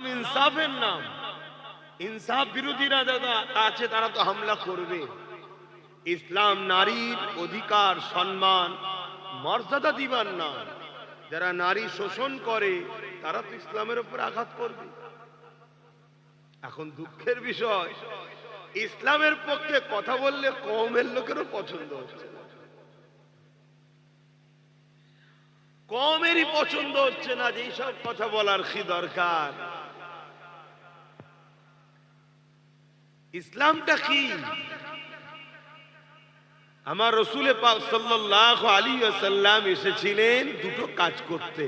ইনসাফের নাম, ইনসাফ বিরোধীরা যারা আছে তারা তো হামলা করবে। ইসলাম নারীর অধিকার, সম্মান, মর্যাদা দিবার না। যারা নারী শোষণ করে তারা তো ইসলামের উপর আঘাত করবে। এখন দুঃখের বিষয়, ইসলামের পক্ষে কথা বললে কওমের লোকেরও পছন্দ হচ্ছে না, কওমেরই পছন্দ হচ্ছে না যে এইসব কথা বলার কি দরকার। ইসলামটা কি? আমার রাসূল পাক সাল্লাল্লাহু আলাইহি ওয়াসাল্লাম এসেছিলেন দুটো কাজ করতে: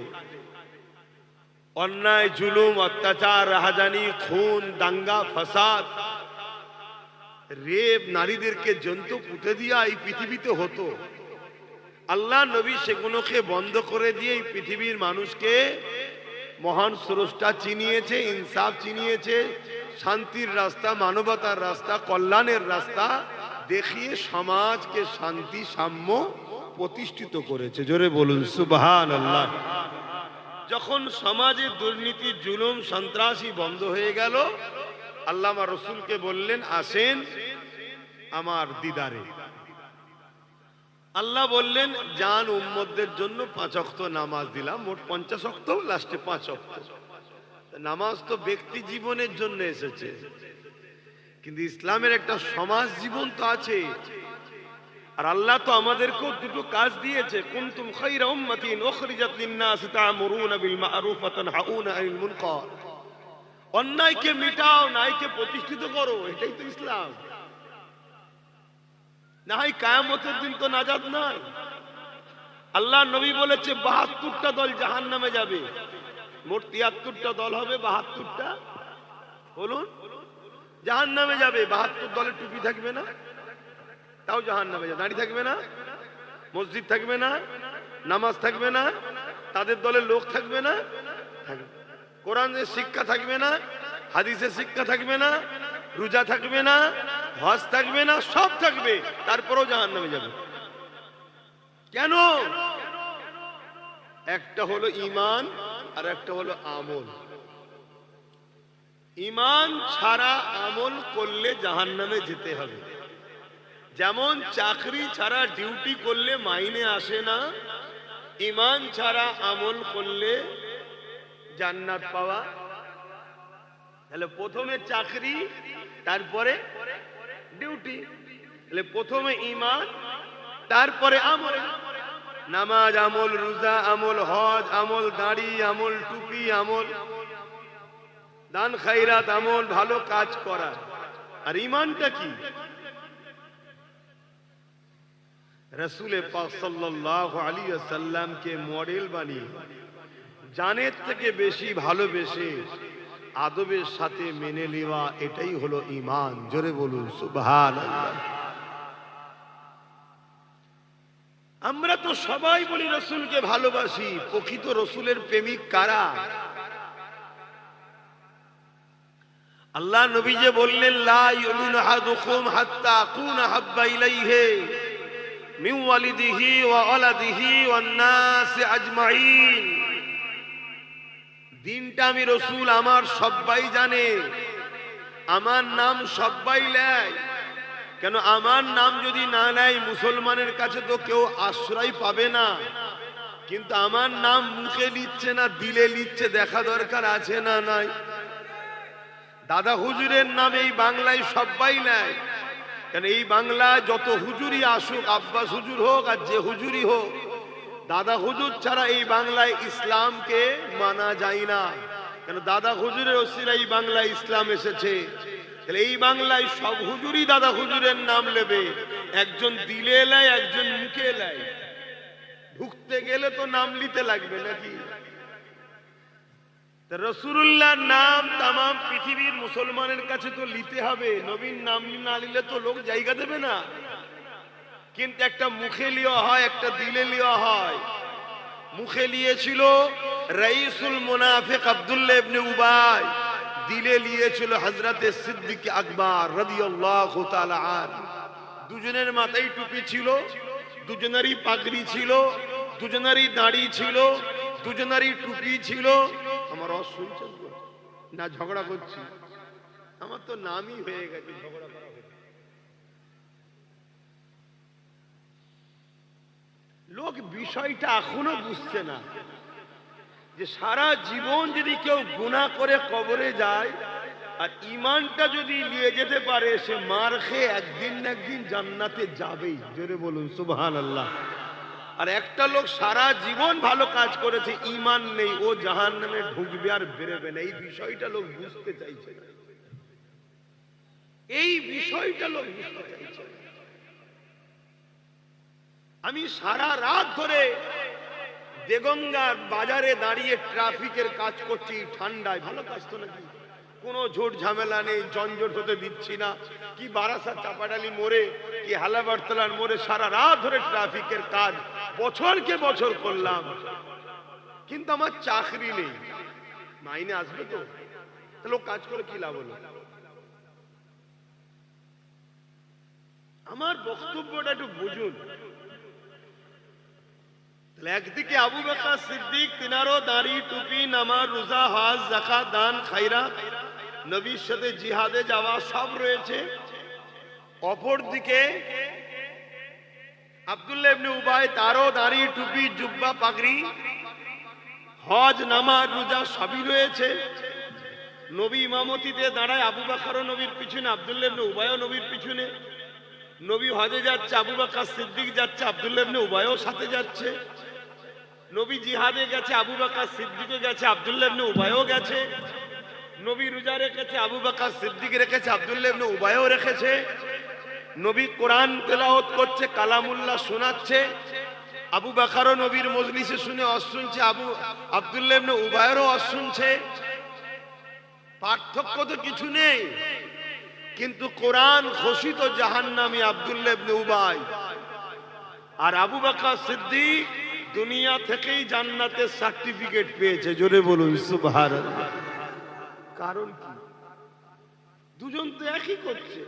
অন্যায়, জুলুম, অত্যাচার, রাহাজানি, খুন, দাঙ্গা, ফাসাদ, রেপ, নারীদেরকে জন্তু পুঁতে দিয়া এই পৃথিবীতে হতো। আল্লাহ নবী সেগুলোকে বন্ধ করে দিয়ে এই পৃথিবীর মানুষকে মহান স্রষ্টা চিনিয়েছে, ইনসাফ চিনিয়েছে, শান্তির রাস্তা, মানবতার রাস্তা, কল্যাণের রাস্তা দেখিয়ে সমাজকে শান্তি, সাম্য প্রতিষ্ঠিত করেছে। জোরে বলুন সুবহানাল্লাহ। যখন সমাজে দুর্নীতি, জুলুম, সন্ত্রাসী বন্ধ হয়ে গেল, আল্লাহ আমার রাসূলকে বললেন, আসেন আমার দিদারে। আল্লাহ বললেন, জান উম্মতদের জন্য 5 ওয়াক্ত নামাজ দিলাম, মোট 50 ওয়াক্ত, লাস্টে 5 ওয়াক্ত। নামাজ তো ব্যক্তি জীবনের জন্য এসেছে, কিন্তু ইসলামের একটা সমাজ জীবন তো আছে। আর আল্লাহ তো আমাদেরকেও দুটো কাজ দিয়েছে, কুনতুম খায়রা উম্মাতিন উখরিজাত লিন-নাস তা'মুরুনা বিল মা'রুফ ওয়া তানহাউনা আনিল মুনকার। অন্যায়কে মিটাও, ন্যায়কে প্রতিষ্ঠিত করো, এটাই তো ইসলাম। না হয় কিয়ামতের দিন তো নাজাত নাই। আল্লাহ নবী বলেছে 72টা দল জাহান্নামে যাবে, মোট 73টা দল হবে, 72টা বলুন জাহান্নামে যাবে। 72 দলের টুপি থাকবে না, তাও জাহান্নামে যাবে। দাড়ি থাকবে না, মসজিদ থাকবে না, নামাজ থাকবে না, তাদের দলের লোক থাকবে না, কোরআনের শিক্ষা থাকবে না, হাদিসের শিক্ষা থাকবে না, রোজা থাকবে না, হজ থাকবে না, সব থাকবে, তারপরেও জাহান্নামে যাবে। কেন? একটা হলো ঈমান আর একটা হলো আমল। ঈমান ছাড়া আমল করলে জাহান্নামে যেতে হবে। যেমন চাকরি ছাড়া ডিউটি করলে মাইনে আসে না, ঈমান ছাড়া আমল করলে জান্নাত পাওয়া। তাহলে প্রথমে চাকরি, তারপরে ডিউটি। তাহলে প্রথমে ঈমান, তারপরে আমল। নামাজ আমল, রোজা আমল, হজ আমল, দাড়ি আমল, টুপি আমল, দান খায়রাত আমল, ভালো কাজ করা। আর ঈমানটা কি? রাসূল পাক সাল্লাল্লাহু আলাইহি ওয়াসাল্লামকে মডেল বানিয়ে জানের থেকে বেশি ভালোবেসে আদবের সাথে মেনে নেওয়া, এটাই হলো ঈমান। জোরে বলুন সুবহানাল্লাহ। আমরা তো সবাই বলি রাসূলকে ভালোবাসি, প্রকৃত রাসূলের প্রেমিক কারা? আল্লাহ নবী যে বললেন, লা ইউমিনু আহাদুকুম হাত্তা আকুনা হাব্বা ইলাইহি মিন ওয়ালিদিহি ওয়া ওয়ালাদিহি ওয়ান নাস আজমাইন। দিনটা আমি রাসূল, আমার সবাই জানে, আমার নাম সবাই নেয়। কেন? আমার নাম যদি না নেয়, মুসলমানের কাছে তো কেউ আশ্রয় পাবে না। কিন্তু আমার নাম মুখে লিখছে না, দিলে লিখছে, দেখা দরকার আছে না নাই? দাদা হুজুরের নাম এই বাংলায় সবাই নেয়। কেন? এই বাংলায় যত হুজুরি আসুক, আব্বাস হুজুর হোক আর যে হুজুরি হোক, দাদা হুজুর ছাড়া এই বাংলায় ইসলামকে মানা যায় না। কেন? দাদা হুজুরের ওসিলায় এই বাংলায় ইসলাম এসেছে। তাহলে এই বাংলায় সব হুজুরই দাদা হুজুরের নাম নেবে, একজন দিলে এলায়, একজন মুখে এলায়। ঢুকতে গেলে তো নাম নিতে লাগবে নাকি? রাসূলুল্লাহর নাম তামাম পৃথিবীর মুসলমানের কাছে তো নিতে হবে। নবীর নাম না নিলে তো লোক জায়গা দেবে না। কিন্তু একটা মুখে লিয়া হয়, একটা দিলে লিয়া হয়। মুখে লিয়েছিল রাইসুল মুনাফিক আব্দুল্লাহ ইবনে উবাই, দিলে লিয়েছিল হযরতে সিদ্দিক আকবর রাদিয়াল্লাহু তাআলা আনহু। দুজনের মাথায় টুপি ছিল, দুজনেরই পাগড়ি ছিল, দুজনেরই দাড়ি ছিল, দুজনেরই টুপি ছিল। আমার শুনছেন? না ঝগড়া করছি? আমার তো নামই হয়ে গেছে, ঝগড়া করা হয়ে। লোক বিষয়টা এখনো বুঝছে না যে সারা জীবন যদি কেউ গুনাহ করে কবরে যায় আর ঈমানটা যদি নিয়ে যেতে পারে, সে মার খেয়ে একদিন না একদিন জান্নাতে যাবেই। জোরে বলুন সুবহানাল্লাহ। আর একটা লোক সারা জীবন ভালো কাজ করেছে, ঈমান নেই, ও জাহান্নামে ঢুকবে আর বেরোবে না। এই বিষয়টা লোক বুঝতে চাইছে না, এই বিষয়টা লোক বুঝতে চাইছে না। আমি সারা রাত ধরে দেগঙ্গার বাজারে দাঁড়িয়ে ট্রাফিকের কাজ করছি, ঠান্ডায়। ভালো কাজ তো নাকি, কোনো ঝোট ঝামেলা নেই, জঞ্জট হতে দিচ্ছি না। কি বারাসা চাপাডালি মোড়ে, কি হালাবারতলার মোড়ে সারা রাত ধরে ট্রাফিকের কাজ বছরকে বছর করলাম, কিন্তু আমার চাকরি নেই। মাইনে আসবে তো, তাহলে কাজ করে কি লাভ হলো? আমার বক্তব্যটা একটু বুঝুন। একদিকে আবু বকর সিদ্দিক, তিনারও দাড়ি, টুপি, নামাজ, রোজা, হজ, যাকাত, দান, খায়রাত, নবীর সাথে জিহাদে যাওয়া সব রয়েছে। অপরদিকে আব্দুল্লাহ ইবনে উবাই, তারও দাড়ি, টুপি, জুব্বা, পাগড়ি, হজ, নামাজ, রোজা সবই রয়েছে। নবী ইমামতিতে দাঁড়ায়, আবু বকরও নবীর পিছনে, আব্দুল্লাহ ইবনে উবাইও নবীর পিছনে। নবী হজে যাচ্ছে, আবু বকর সিদ্দিক যাচ্ছে, আব্দুল্লাহ ইবনে উবাইও সাথে যাচ্ছে। নবী জিহাদে গেছে, আবু বকর সিদ্দিকও গেছে, আব্দুল্লাহ ইবনে উবাইও গেছে। নবী রোজা রেখেছে, আবু বকর সিদ্দিক রেখেছে, আব্দুল্লাহ ইবনে উবাইও রেখেছে। নবী কোরআন তেলাওয়াত করছে, কালামুল্লাহ শোনাচ্ছে, আবু বকরও নবীর মজলিসে শুনে ওয়াজ শুনছে, আব্দুল্লাহ ইবনে উবাইয়েরও ওয়াজ শুনছে। পার্থক্য তো কিছু নেই, কিন্তু কোরআন ঘোষিত জাহান্নামী আব্দুল্লাহ ইবনে উবাই, আর আবু বকর সিদ্দিক দুনিয়া থেকেই জান্নাতের সার্টিফিকেট পেয়েছে। জোরে বলুন সুবহানাল্লাহ। কারণ কি? দুজন তো একই করছে।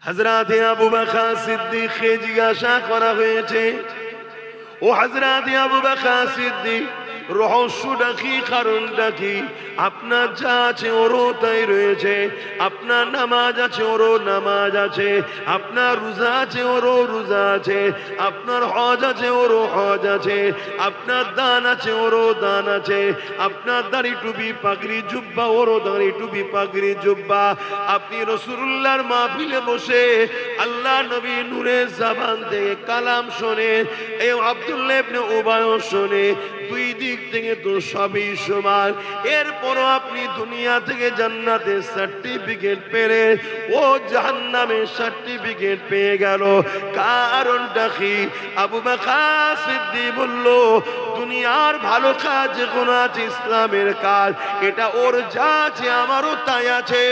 হযরত আবু বকর সিদ্দিককে জিজ্ঞাসা করা হয়েছে, ও হযরত আবু বকর সিদ্দিক, রহস্যটা কি, কারণটা কি? আপনার যা আছে ওরও তাই রয়েছে, আপনার নামাজ আছে ওরও নামাজ আছে, আপনার রোজা আছে ওরও রোজা আছে, আপনার হজ আছে ওরও হজ আছে, আপনার দান আছে ওরও দান আছে, আপনার দাড়ি টুপি পাগড়ি জুব্বা ওরও দাড়ি টুপি পাগড়ি জুব্বা। আপনি রাসূলুল্লাহর মাহফিলে বসে আল্লাহ নবী নূরের জবান থেকে কালাম শোনে, এই আব্দুল্লাহ ইবনে উবাইও শোনে, দুই দিক থেকে তো সবই সমান। এরপরও আপনি দুনিয়া থেকে জান্নাতের সার্টিফিকেট পেলে, ও জাহান্নামের সার্টিফিকেট পেয়ে গেল। কারণটা কি? আবু বকর সিদ্দিক বলল, দুনিয়ার ভালো কাজ যেগুলো আছে, ইসলামের কাজ, এটা ওর যা আছে আমারও তাই আছে,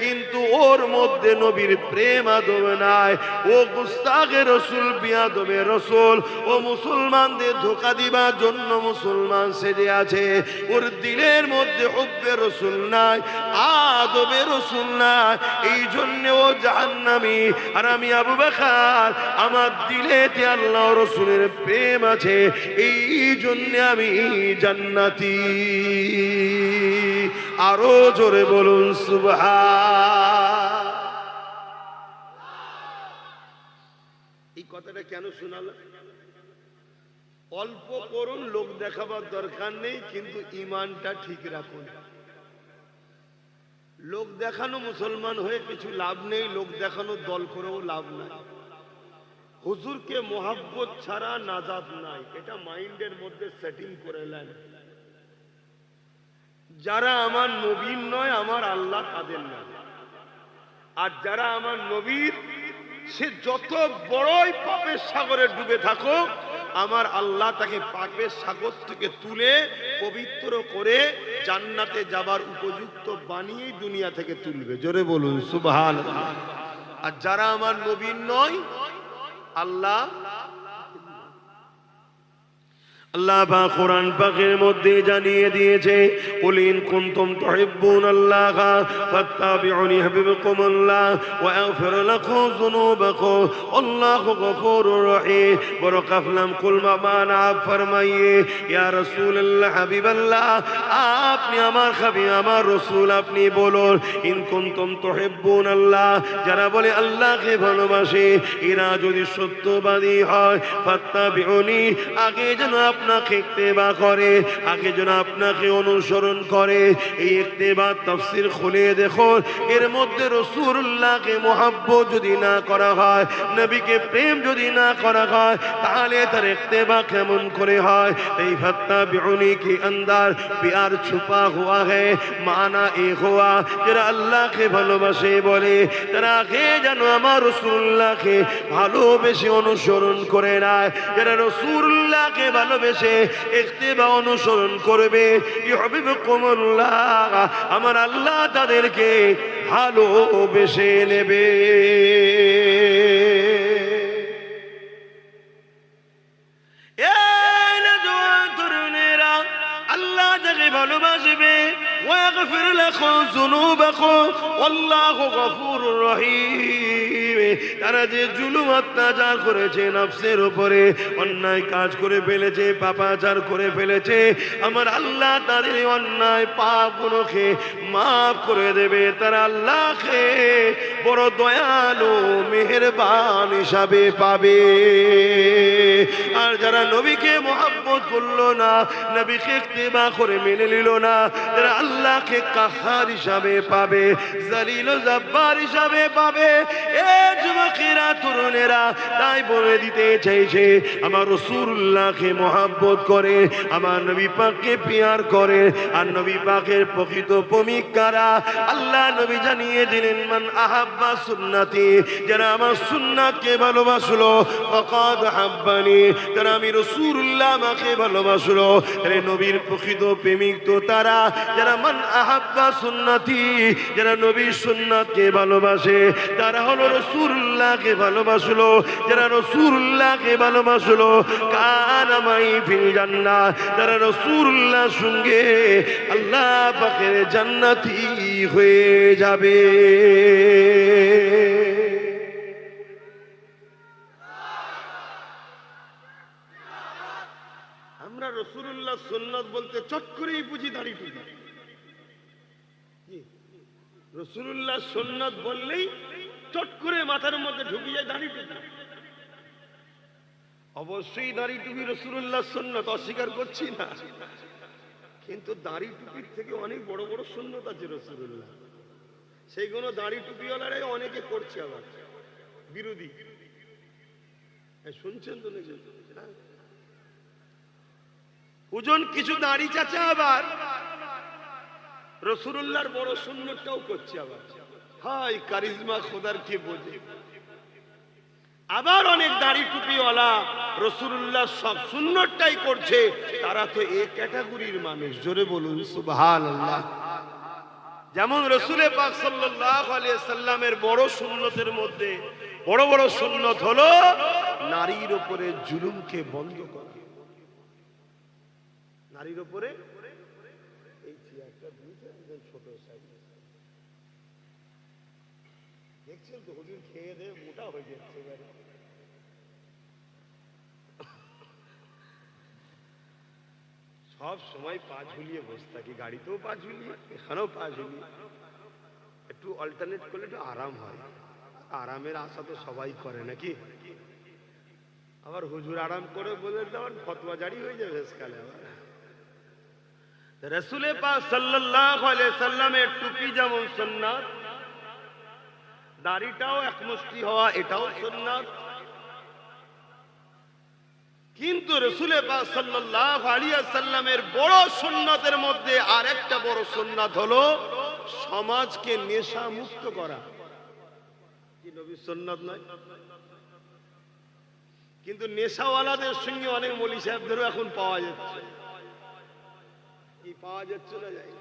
কিন্তু ওর মধ্যে নবীর প্রেম আদব নাই। ও গুস্তাখে রসুল, বিয়াদবে রসুল, ও মুসলমানদের ধোঁকা দিবার জন্য মুসলমান সেজে আছে। ওর দিলের মধ্যে হুব্বে রসুল নাই, আদবে রসুল নাই, এই জন্য ও জাহান্নামী। আর আমি আবু বকর, আমার দিলেতে আল্লাহ রসুলের প্রেম আছে, এই জন্য আমি জান্নাতি। আরো জোরে বলুন সুবহান। এই কথাটা কেন শোনালাম? অল্প করুন, লোক দেখাবার দরকার নেই, কিন্তু ঈমানটা ঠিক রাখুন। লোক দেখানো মুসলমান হয়ে কিছু লাভ নেই, লোক দেখানো দল করেও লাভ নাই। হুজুরকে মোহাব্বত ছাড়া নাজাত নাই, এটা মাইন্ডের মধ্যে সেটিং করে নেন। যারা আমার নবীর নয়, আমার আল্লাহ তাদের না। আর যারা আমার নবীর, সে যত বড়ই পাপের সাগরে ডুবে থাকুক, আমার আল্লাহ তাকে পাপের সাগর থেকে তুলে পবিত্র করে জান্নাতে যাবার উপযুক্ত বানিয়ে দুনিয়া থেকে তুলবে। জোরে বলুন সুবহানাল্লাহ। আর যারা আমার নবীর নয়, আল্লাহ আল্লাহ পাক কোরআন পাকের মধ্যে জানিয়ে দিয়েছে, কুল ইন কুনতুম তুহিব্বুনাল্লাহ ফাত্তাবিউনি ইউহিব্বুকুমুল্লাহ ওয়া ইয়াগফির লাকুম যুনুবাকুম আল্লাহু গফুরুর রহিম। বড় কাফলাম কুল মানা ফরমাইয়ে ইয়া রাসূলুল্লাহ হাবিবাল্লাহ, আপনি আমার হাবিব আমার রাসূল, আপনি বলুন ইন কুনতুম তুহিব্বুনাল্লাহ, যারা বলে আল্লাহকে ভালোবাসে এরা যদি সত্যবাদী হয়, ফাত্তাবিউনি, আগে যেন আপনাকে ইত্তেবা করে, আগে যেন আপনাকে অনুসরণ করে। এই ইত্তেবা তাফসীর খুলে দেখুন, এর মধ্যে রাসূলুল্লাহকে মুহাব্বত যদি না করা হয়, নবীকে প্রেম যদি না করা হয়, তাহলে তার ইত্তেবা কেমন করে হয়? এই ফাত্তাবিউনি के अंदर प्यार छुपा हुआ है, माना एक हुआ যারা আল্লাহকে ভালোবাসে বলে তারা আগে যেন আমার রাসূলুল্লাহকে ভালোবেসে অনুসরণ করে নেয়। যারা রাসূলুল্লাহকে ভালোবেসে ইত্তেবা অনুসরণ করবে, ইউহিব্বুকুমুল্লাহ, আমার আল্লাহ তাদেরকে ভালোবেসে নেবে। আল্লাহ যাকে ভালোবাসবে, ওয়াগফির লাকুম যুনুবাকুম আল্লাহু গফুরুর রহিম। তারা যে জুলুম অত্যাচার করেছে, নফসের উপরে অন্যায় কাজ করে ফেলেছে, পাপাচার করে ফেলেছে, আমার আল্লাহ তাদের অন্যায় পাপগুলোকে মাফ করে দেবে। তারা আল্লাহকে বড় দয়ালু মেহেরবান হিসাবে পাবে। আর যারা নবীকে মুহাব্বত করলো না, নবীকে ইত্তেবা করে মেনে নিল না, তারা আল্লাহকে কাহার হিসাবে পাবে, জালিল ও জব্বার হিসাবে পাবে। এ যুবকেরা, তরুণেরা, তাই বলে দিতে চাইছে, আমার রাসূলুল্লাহকে মুহাব্বত করে, আমার নবী পাককে প্যার করে, আর নবী পাকের প্রকৃত প্রেমিক কারা? আল্লাহ নবী জানিয়ে দিলেন, মান আহাব্বা সুন্নতি, যারা আমার সুন্নাতকে ভালোবাসলো, ফাকাদ হাব্বানি, যারা আমি রাসূলুল্লাহ আমাকে ভালোবাসলো। আরে নবীর প্রকৃত প্রেমিক তো তারা যারা মান আহাব্বা সুন্নতি, যারা নবীর সুন্নাতকে ভালোবাসে, তারা হলো রাসূলুল্লাহকে ভালোবাসলো। যারা রাসূলুল্লাহকে ভালোবাসলো, কানা মাই ফিল জান্নাহ, তারা রাসূলুল্লাহর সঙ্গে আল্লাহ পাকের জান্নাতি হয়ে যাবে। আমরা রাসূলুল্লাহ সুন্নাত বলতে চট করেই বুঝি দাড়ি টুপি। রাসূলুল্লাহ সুন্নাত বললেই চট করে মাথার মধ্যে ঢুকে যায় দাড়ি টুপি। অবশ্যই দাড়ি টুপি রাসূলুল্লাহ সুন্নাত, অস্বীকার করছি না, কিন্তু দাড়ি টুপির থেকে অনেক বড় বড় সুন্নাত আছে রাসূলুল্লাহ, সেইগুলো দাড়ি টুপিওয়ালারাই অনেকে করছে, আবার বিরোধী। শুনছেন তো নাকি? ওজন কিছু দাড়ি চাচা আবার রাসূলুল্লাহর বড় সুন্নতটাও করছে। আবার হাই কারিজমা খোদার কে বোঝে। আবার অনেক দাড়ি টুপিওয়ালা রাসূলুল্লাহ সব সুন্নতটাই করছে, তারা তো এই ক্যাটাগরির মানুষ। জোরে বলুন সুবহানাল্লাহ। যেমন রাসূল পাক সাল্লাল্লাহু আলাইহি সাল্লামের বড় সুন্নতের মধ্যে বড় বড় সুন্নত হলো নারীর উপরে জুলুমকে বন্ধ করা। নারীর উপরে এই চেয়ারটা দিয়েছে ছোট সাইজ, দেখছেন তো, হুজুর খেয়ে দিয়ে মোটা হয়ে যাচ্ছে। সব সময় পা ঝুলিয়ে বসে থাকি, গাড়িতেও পা ঝুলিয়ে, এখানেও পা ঝুলিয়ে। একটু অল্টারনেট করলে একটু আরাম হয়। আরামের আশা তো সবাই করে নাকি? আবার হুজুর আরাম করে বলে দেওয়ার ফতোয়া জারি হয়ে যাবে শেষকালে। আবার রাসূল পাক সাল্লাল্লাহু আলাইহি সাল্লামের টুপি যেমন সুন্নাত, দাড়িটাও এক মুষ্টি হওয়া এটাও সুন্নাত। কিন্তু রাসূল পাক সাল্লাল্লাহু আলাইহি সাল্লামের বড় সুন্নাতের মধ্যে আরেকটা বড় সুন্নাত হলো সমাজকে নেশা মুক্ত করা। কি নবীর সুন্নাত নয়? কিন্তু নেশাওয়ালাদের সঙ্গে অনেক মৌলভী সাহেবদেরও এখন পাওয়া যাচ্ছে। কি পাওয়া যাচ্ছে না যায়?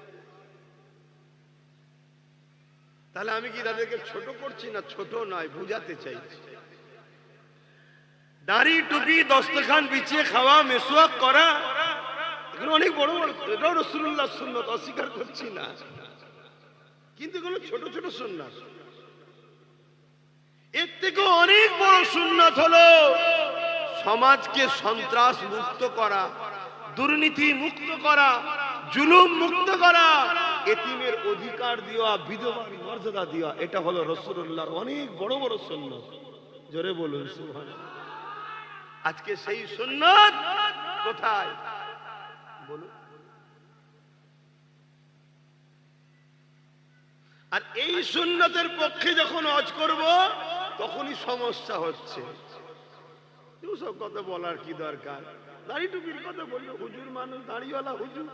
তাহলে আমি কি তাদেরকে ছোট করছি না? ছোট নয়, বুঝাতে চাইছি। দাড়ি টুপি দস্তখান বিছিয়ে খাওয়া মেসওয়াক করা এগুলো অনেক বড় বড়, এটাও রাসূলুল্লাহর সুন্নাত, অস্বীকার করছি না, কিন্তু এগুলো ছোট ছোট সুন্নাত। এর থেকে অনেক বড় সুন্নাত হলো সমাজকে সন্ত্রাস মুক্ত করা, দুর্নীতি মুক্ত করা, জুলুম মুক্ত করা, এতিমের অধিকার দেওয়া, বিধবার মর্যাদা দেওয়া। এটা হলো রাসূলুল্লাহর অনেক বড় বড় সুন্নাত। জোরে বলুন সুবহানাল্লাহ। আজকে সেই সুন্নাত কোথায় বলুন? আর এই সুন্নতের পক্ষে যখন হজ করব তখনই সমস্যা হচ্ছে। সব কথা বলার কি দরকার? দাড়ি টুপির কথা বললো হুজুর, মানুষ দাড়িওয়ালা হুজুর,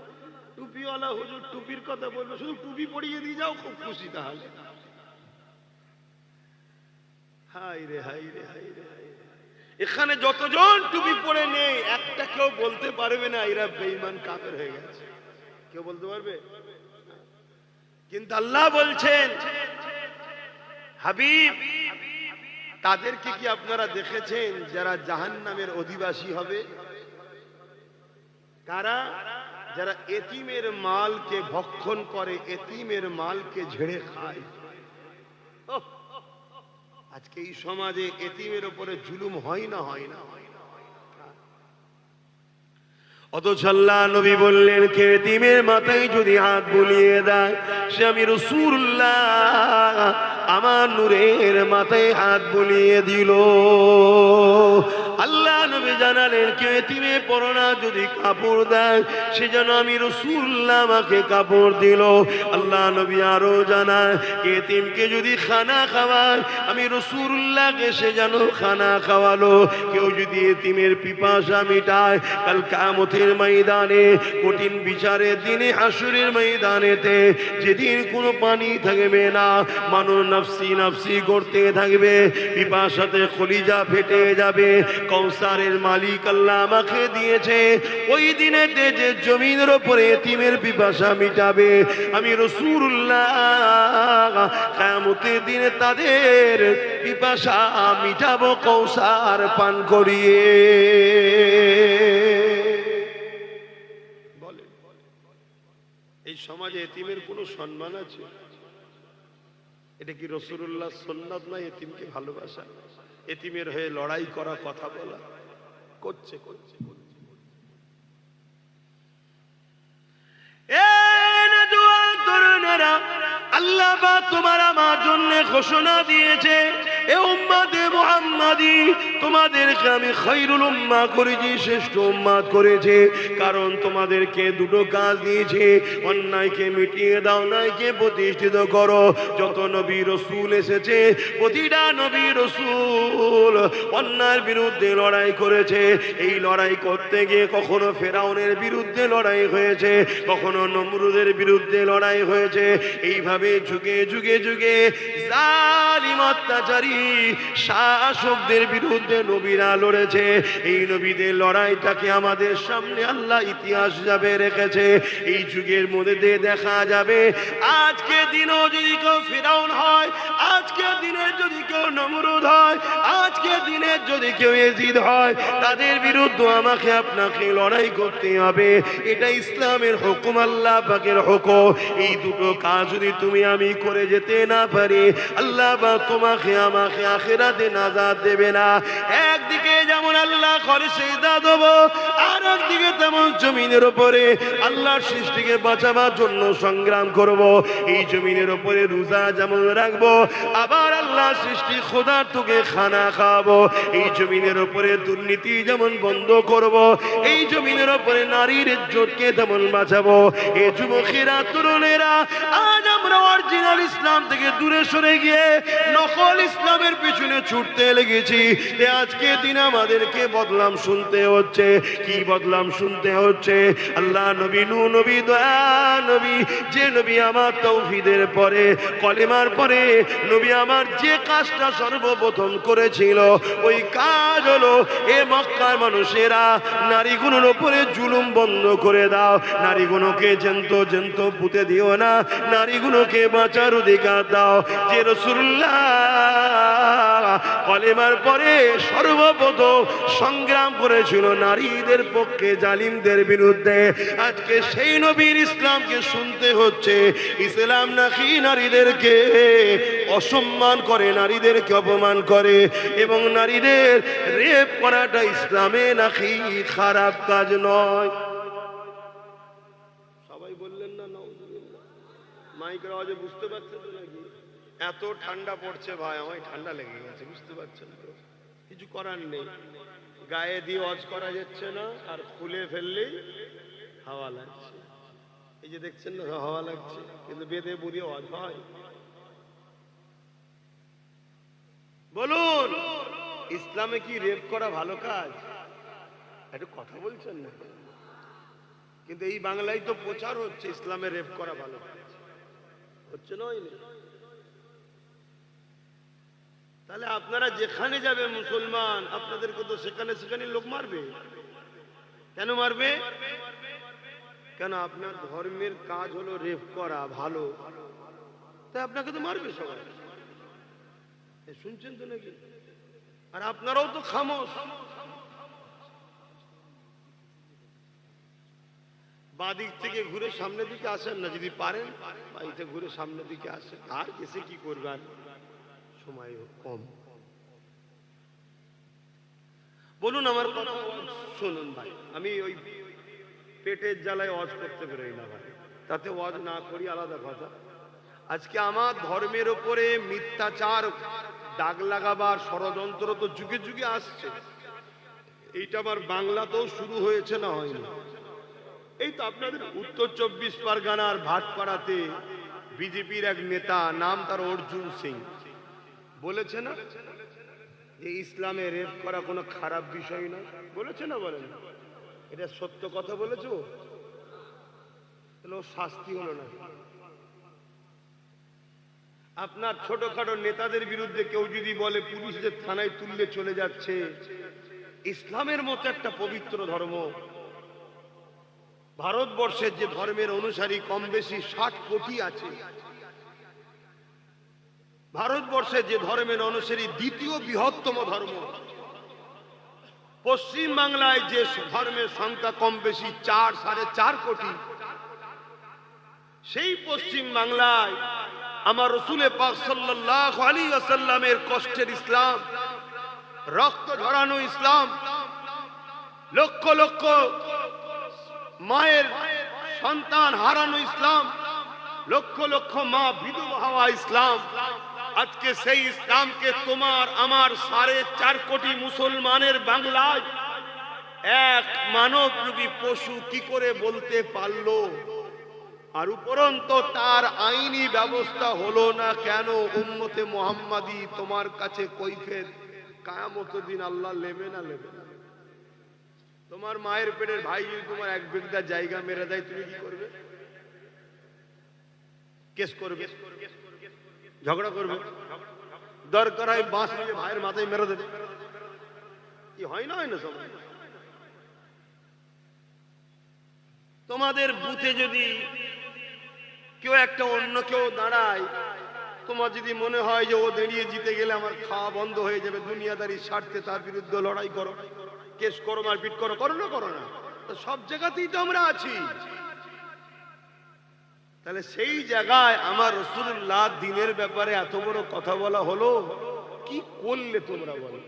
টুপিওয়ালা হুজুর টুপির কথা বললো, শুধু টুপি পরিয়ে দিয়ে যাও, খুব খুশি। তাহলে হাই রে হাই রে হাই রে হাই রে, এখানে যতজন টুপি পরে নেই একটা কেউ বলতে পারবে না এরা বেঈমান কাফের হয়ে গেছে। কেউ বলতে পারবে? কিন্তু আল্লাহ বলছেন হাবিব, তাদেরকে কি আপনারা দেখেছেন যারা জাহান্নামের অধিবাসী হবে? কারা? যারা এতিমের মালকে ভক্ষণ করে, এতিমের মালকে ঝেড়ে খায়। আজকে এই সমাজে এতিমের উপরে জুলুম হয় না? হয় না? অথচ আল্লাহ নবী বললেন, কে এতিমের মাথায় যদি হাত বুলিয়ে দেয় সে আমি রাসূলুল্লাহ আমার নূরের মাথায় হাত বুলিয়ে দিল। আল্লাহ নবী জানালেন, কে এতিমে পরনা যদি কাপড় দেয় সে যেন আমি রাসূলুল্লাহ আমাকে কাপড় দিল। আল্লাহ নবী আরো জানায়, কে এতিমকে যদি খানা খাওয়ায় আমি রাসূলুল্লাহকে সে যেন খানা খাওয়ালো। কেউ যদি এতিমের পিপাসা মিটায় কাল কিয়ামতের ময়দানে, কঠিন বিচারের দিনে, হাসরের ময়দানেতে, যেদিন কোনো পানি থাকবে না, মানুষ নাফসি নাফসি করতে থাকবে, পিপাসাতে কলিজা ফেটে যাবে। কৌসারের মালিক আল্লাহ আমাকে দিয়েছে, ওই দিনে যে জমিনের উপরে এতিমের পিপাসা মিটাবে আমি রাসূলুল্লাহ কিয়ামতের দিনে তাদের পিপাসা মিটাবো কৌসার পান করিয়ে। বলেন, এই সমাজে এতিমের কোনো সম্মান আছে? এটা কি রাসূলুল্লাহর সুন্নাত নয়? এতিমকে ভালোবাসা, এতিমের হয়ে লড়াই করা, কথা বলা করছে। আল্লাহ বা তোমার আমার জন্য ঘোষণা দিয়েছে, এ উম্মতে মুহাম্মাদি তোমাদেরকে আমি খায়রুল উম্মাহ করেছি, শ্রেষ্ঠ উম্মাত করেছে। কারণ তোমাদেরকে দুটো কাজ দিয়েছে, অন্যায়কে মিটিয়ে দাও, ন্যায়কে প্রতিষ্ঠিত করো। যত নবী রাসূল এসেছে প্রতিটা নবী রাসূল অন্যায়ের বিরুদ্ধে লড়াই করেছে। এই লড়াই করতে গিয়ে কখনো ফেরাউনের বিরুদ্ধে লড়াই হয়েছে, কখনো নমরুদের বিরুদ্ধে লড়াই হয়েছে। এইভাবে যুগে যুগে যুগে জালিম অত্যাচারী শাসকদের বিরুদ্ধে নবীরা লড়েছে। এই নবীদের লড়াইটাকে আমাদের সামনে আল্লাহ ইতিহাস যাবে রেখেছে। এই যুগের মধ্যে দিয়ে দেখা যাবে, আজকে দিনও যদি কেউ ফিরাউন হয়, আজকে দিনে যদি কেউ নমরুদ হয়, আজকে দিনে যদি কেউ ইয়াজিদ হয়, তাদের বিরুদ্ধে আমাকে আপনাকে লড়াই করতে হবে। এটা ইসলামের হুকুম, আল্লাহ পাকের হুকুম। এই দুটো কাজ যদি তুমি আমি করে যেতে না পারি, আল্লাহ বা তোমাকে আমাকে আখিরাতে নাজাত দেবে না। একদিকে যেমন আল্লাহ ঘরে সিজদা দেব, আর একদিকে তেমন জমিনের উপরে আল্লাহর সৃষ্টিকে বাঁচাবার জন্য সংগ্রাম করব। এই জমিনের উপরে রোজা যেমন রাখবো, আবার আল্লাহ সৃষ্টি খোদার তোকে খানা খাওয়াবো। এই জমিনের উপরে দুর্নীতি যেমন বন্ধ করব, এই জমিনের উপরে নারীর ইজ্জতকে তেমন বাঁচাবো। এই যুবকেরা, তরুণেরা, আজ আমরা অরিজিনাল ইসলাম থেকে দূরে সরে গিয়ে নকল ইসলামের পিছনে ছুটতে লেগেছি। আজকে দিন আমাদেরকে বদলাম শুনতে হচ্ছে। কি বদলাম শুনতে হচ্ছে? আল্লাহ নবী, নূহ নবী, দয়া নবী, যে নবী আমার তাওহীদের পরে, কলেমার পরে নবী আমার যে কাজটা সর্বপ্রথম করেছিল, ওই কাজ হলো, এ মক্কার মানুষেরা নারীগুলোর উপরে জুলুম বন্ধ করে দাও, নারীগুলোকে জ্যান্ত জ্যান্ত পুঁতে দিও না, নারীগুলোকে বাঁচার অধিকার দাও। যে রাসূলুল্লাহ কলেমার পরে সর্বপ্রথম সংগ্রাম করেছিল নারীদের পক্ষে, জালিমদের বিরুদ্ধে। আজকে সেই নবীর ইসলামকে শুনতে হচ্ছে ইসলাম নাকি নারীদেরকে অসম্মান করে, নারীদেরকে অপমান করে, এবং নারীদের রেপ করাটা ইসলামে নাকি খারাপ কাজ নয়। সবাই বললেন না নাউজুবিল্লাহ? মাইকের আওয়াজে বুঝতে পারছেন তো নাকি? এত ঠান্ডা পড়ছে ভাই, আমায় ঠান্ডা লেগে গেছে, বুঝতে পারছেন তো? কিছু করার নেই, গায়ে দিয়ে ওয়াজ করা যাচ্ছে না, আর খুলে ফেললেই হাওয়া লাগছে। এই যে দেখছেন না হাওয়া লাগছে, কিন্তু বেঁধে বুড়িয়ে ওয়াজ হয়। বলুন, ইসলামে কি রেপ করা ভালো কাজ? একটু কথা বলছেন না? কিন্তু এই বাংলায় তো প্রচার হচ্ছে ইসলামে রেপ করা ভালো কাজ, হচ্ছে না? তাহলে আপনারা যেখানে যাবে মুসলমান, আপনাদেরকে তো সেখানে সেখানে লোক মারবে। কেন মারবে? কেন আপনার ধর্মের কাজ হলো রেপ করা, ভালো, তাই আপনাকে তো মারবে সবাই। শুনছেন তো নাকি? আর আপনারাও তো খামোশ। বাদিক থেকে ঘুরে সামনের দিকে আসেন না, যদি পারেন বাড়িতে ঘুরে সামনের দিকে আসেন। আর এসে কি করবেন, সময় কম। বলুন আমার কথা শুনুন ভাই, আমি ওই পেটের জ্বালায় ওয়াজ করতে বেরোই না ভাই, তাতে ওয়াজ না করি আলাদা কথা। আজকে আমার ধর্মের উপরে মিথ্যাচার দাগ লাগাবার ষড়যন্ত্র তো যুগে যুগে আসছে। এইটা আমার বাংলাতেও শুরু হয়েছে না হয়নি? এই তো আপনাদের উত্তর 24 পরগনার ভাটপাড়াতে বিজেপির এক নেতা, নাম তার অর্জুন সিং, বলেছে না যে ইসলামে রেপ করা কোনো খারাপ বিষয় না? বলেছে না? বলেন, এটা সত্য কথা বলেছো? তাহলে শাস্তি হলো না? আপনার ছোটখাটো নেতাদের বিরুদ্ধে কেউ যদি বলে পুলিশদের থানায় তুললে চলে যাচ্ছে, ইসলামের মতো একটা পবিত্র ধর্ম, ভারতবর্ষের যে ধর্মের অনুসারী কম বেশি 60 কোটি আছে, ভারতবর্ষের যে ধর্মের অনুসারী দ্বিতীয় বৃহত্তম ধর্ম, পশ্চিম বাংলায় যে ধর্মের সংখ্যা কম বেশি 4-4.5 কোটি, সেই পশ্চিম বাংলায় আমার রাসূল পাক সাল্লাল্লাহু আলাইহি ওয়াসাল্লামের কষ্টের ইসলাম, রক্ত ঝরানো ইসলাম, লক্ষ লক্ষ মায়ের সন্তান হারানো ইসলাম, লক্ষ লক্ষ মা বিধবা হওয়া ইসলাম, আজকে সেই ইসলামকে তোমার আমার 4.5 কোটি মুসলমানের বাংলায় এক মানবরূপী পশু কি করে বলতে পারলো? আর উপরন্ত তার আইনি ব্যবস্থা হলো না কেন? উম্মতে মুহাম্মাদি তোমার কাছে কৈফিয়ত কিয়ামতের দিন আল্লাহ নেবে না নেবে না? তোমার মায়ের পেটের ভাই যদি তোমার 1 বিঘা জায়গা মেরে দেয়, তুমি কি করবে? কেস করবে, ঝগড়া করবে, দরকার হয় বাঁশ নিয়ে ভাইয়ের মাথায় মেরে দেবে। কি হয় না? হয় না? সব তোমাদের বুথে যদি কেউ একটা অন্য কেউ দাঁড়ায়, তোমার যদি মনে হয় যে ও দাঁড়িয়ে জিতে গেলে আমার খাওয়া বন্ধ হয়ে যাবে, দুনিয়াদারির স্বার্থে তার বিরুদ্ধে লড়াই করো, কেস করো, মারপিট করো, করো না? করো না? সব জায়গাতেই তো আমরা আছি। তাহলে সেই জায়গায় আমার রাসূলুল্লাহ দ্বীনের ব্যাপারে এত বড় কথা বলা হলো, কি করলে তোমরা বলো?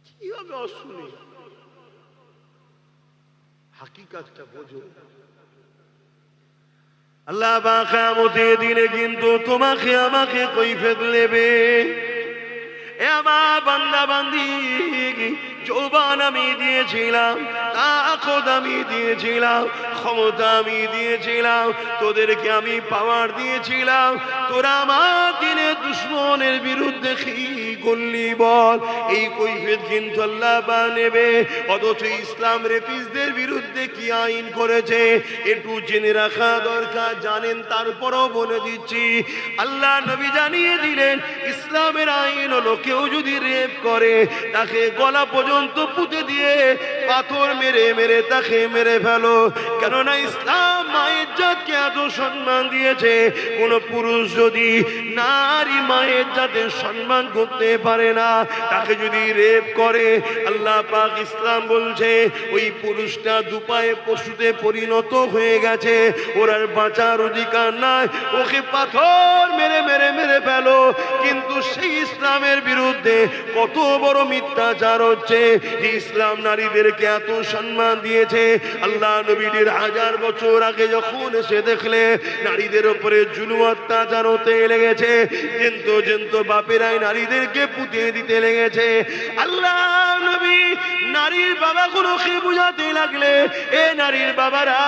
কিভাবে অশুনে? হাকিকতটা বোঝো। আল্লাহ পাক কিয়ামতের দিনে কিন্তু তোমাকে আমাকে কৈফিয়ত নেবে। এ আমার বান্দা বান্দি, যৌবন আমি দিয়েছিলাম, তাকত আমি দিয়েছিলাম, ক্ষমতা আমি দিয়েছিলাম, তোদেরকে আমি পাওয়ার দিয়েছিলাম, তোরা আমার দিনে দুশ্মনের বিরুদ্ধে কি করলি বল? এই কৈফিয়ত কিন্তু আল্লাহ পাক নেবে। অথচ ইসলাম রেপিসদের বিরুদ্ধে কি আইন করেছে একটু জেনে রাখা দরকার। জানেন? তারপরও বলে দিচ্ছি, আল্লাহ নবী জানিয়ে দিলেন ইসলামের আইন হলো কেউ যদি রেপ করে তাকে গলা পর্যন্ত পুঁতে দিয়ে পাথর মেরে মেরে মেরে তাকে মেরে ফেলো। কেননা ইসলাম মায়ের জাতকে এত সম্মান দিয়েছে, কোন পুরুষ যদি নারী মায়ের জাতের সম্মান করতে পারে না, তাকে যদি রেপ করে, আল্লাহ পাক ইসলাম বলছে ওই পুরুষটা দুপায়ে পশুতে পরিণত হয়ে গেছে, ওর আর বাঁচার অধিকার নাই, ওকে পাথর মেরে মেরে মেরে ফেলো। কিন্তু সেই ইসলামের বিরুদ্ধে কত বড় মিথ্যাচার হচ্ছে যে ইসলাম নারীদেরকে এত সম্মান দিয়েছে। আল্লাহ নবীর 1000 বছর আগে যখন এসে দেখলে নারীদের উপরে জুলুম অত্যাচার হতে লেগেছে, জেন্ত বাপেরাই নারীদেরকে পুঁতে দিতে লেগেছে, আল্লাহ নবী নারীর বাবাগুলোকে বুঝাতে লাগলে, এ নারীর বাবারা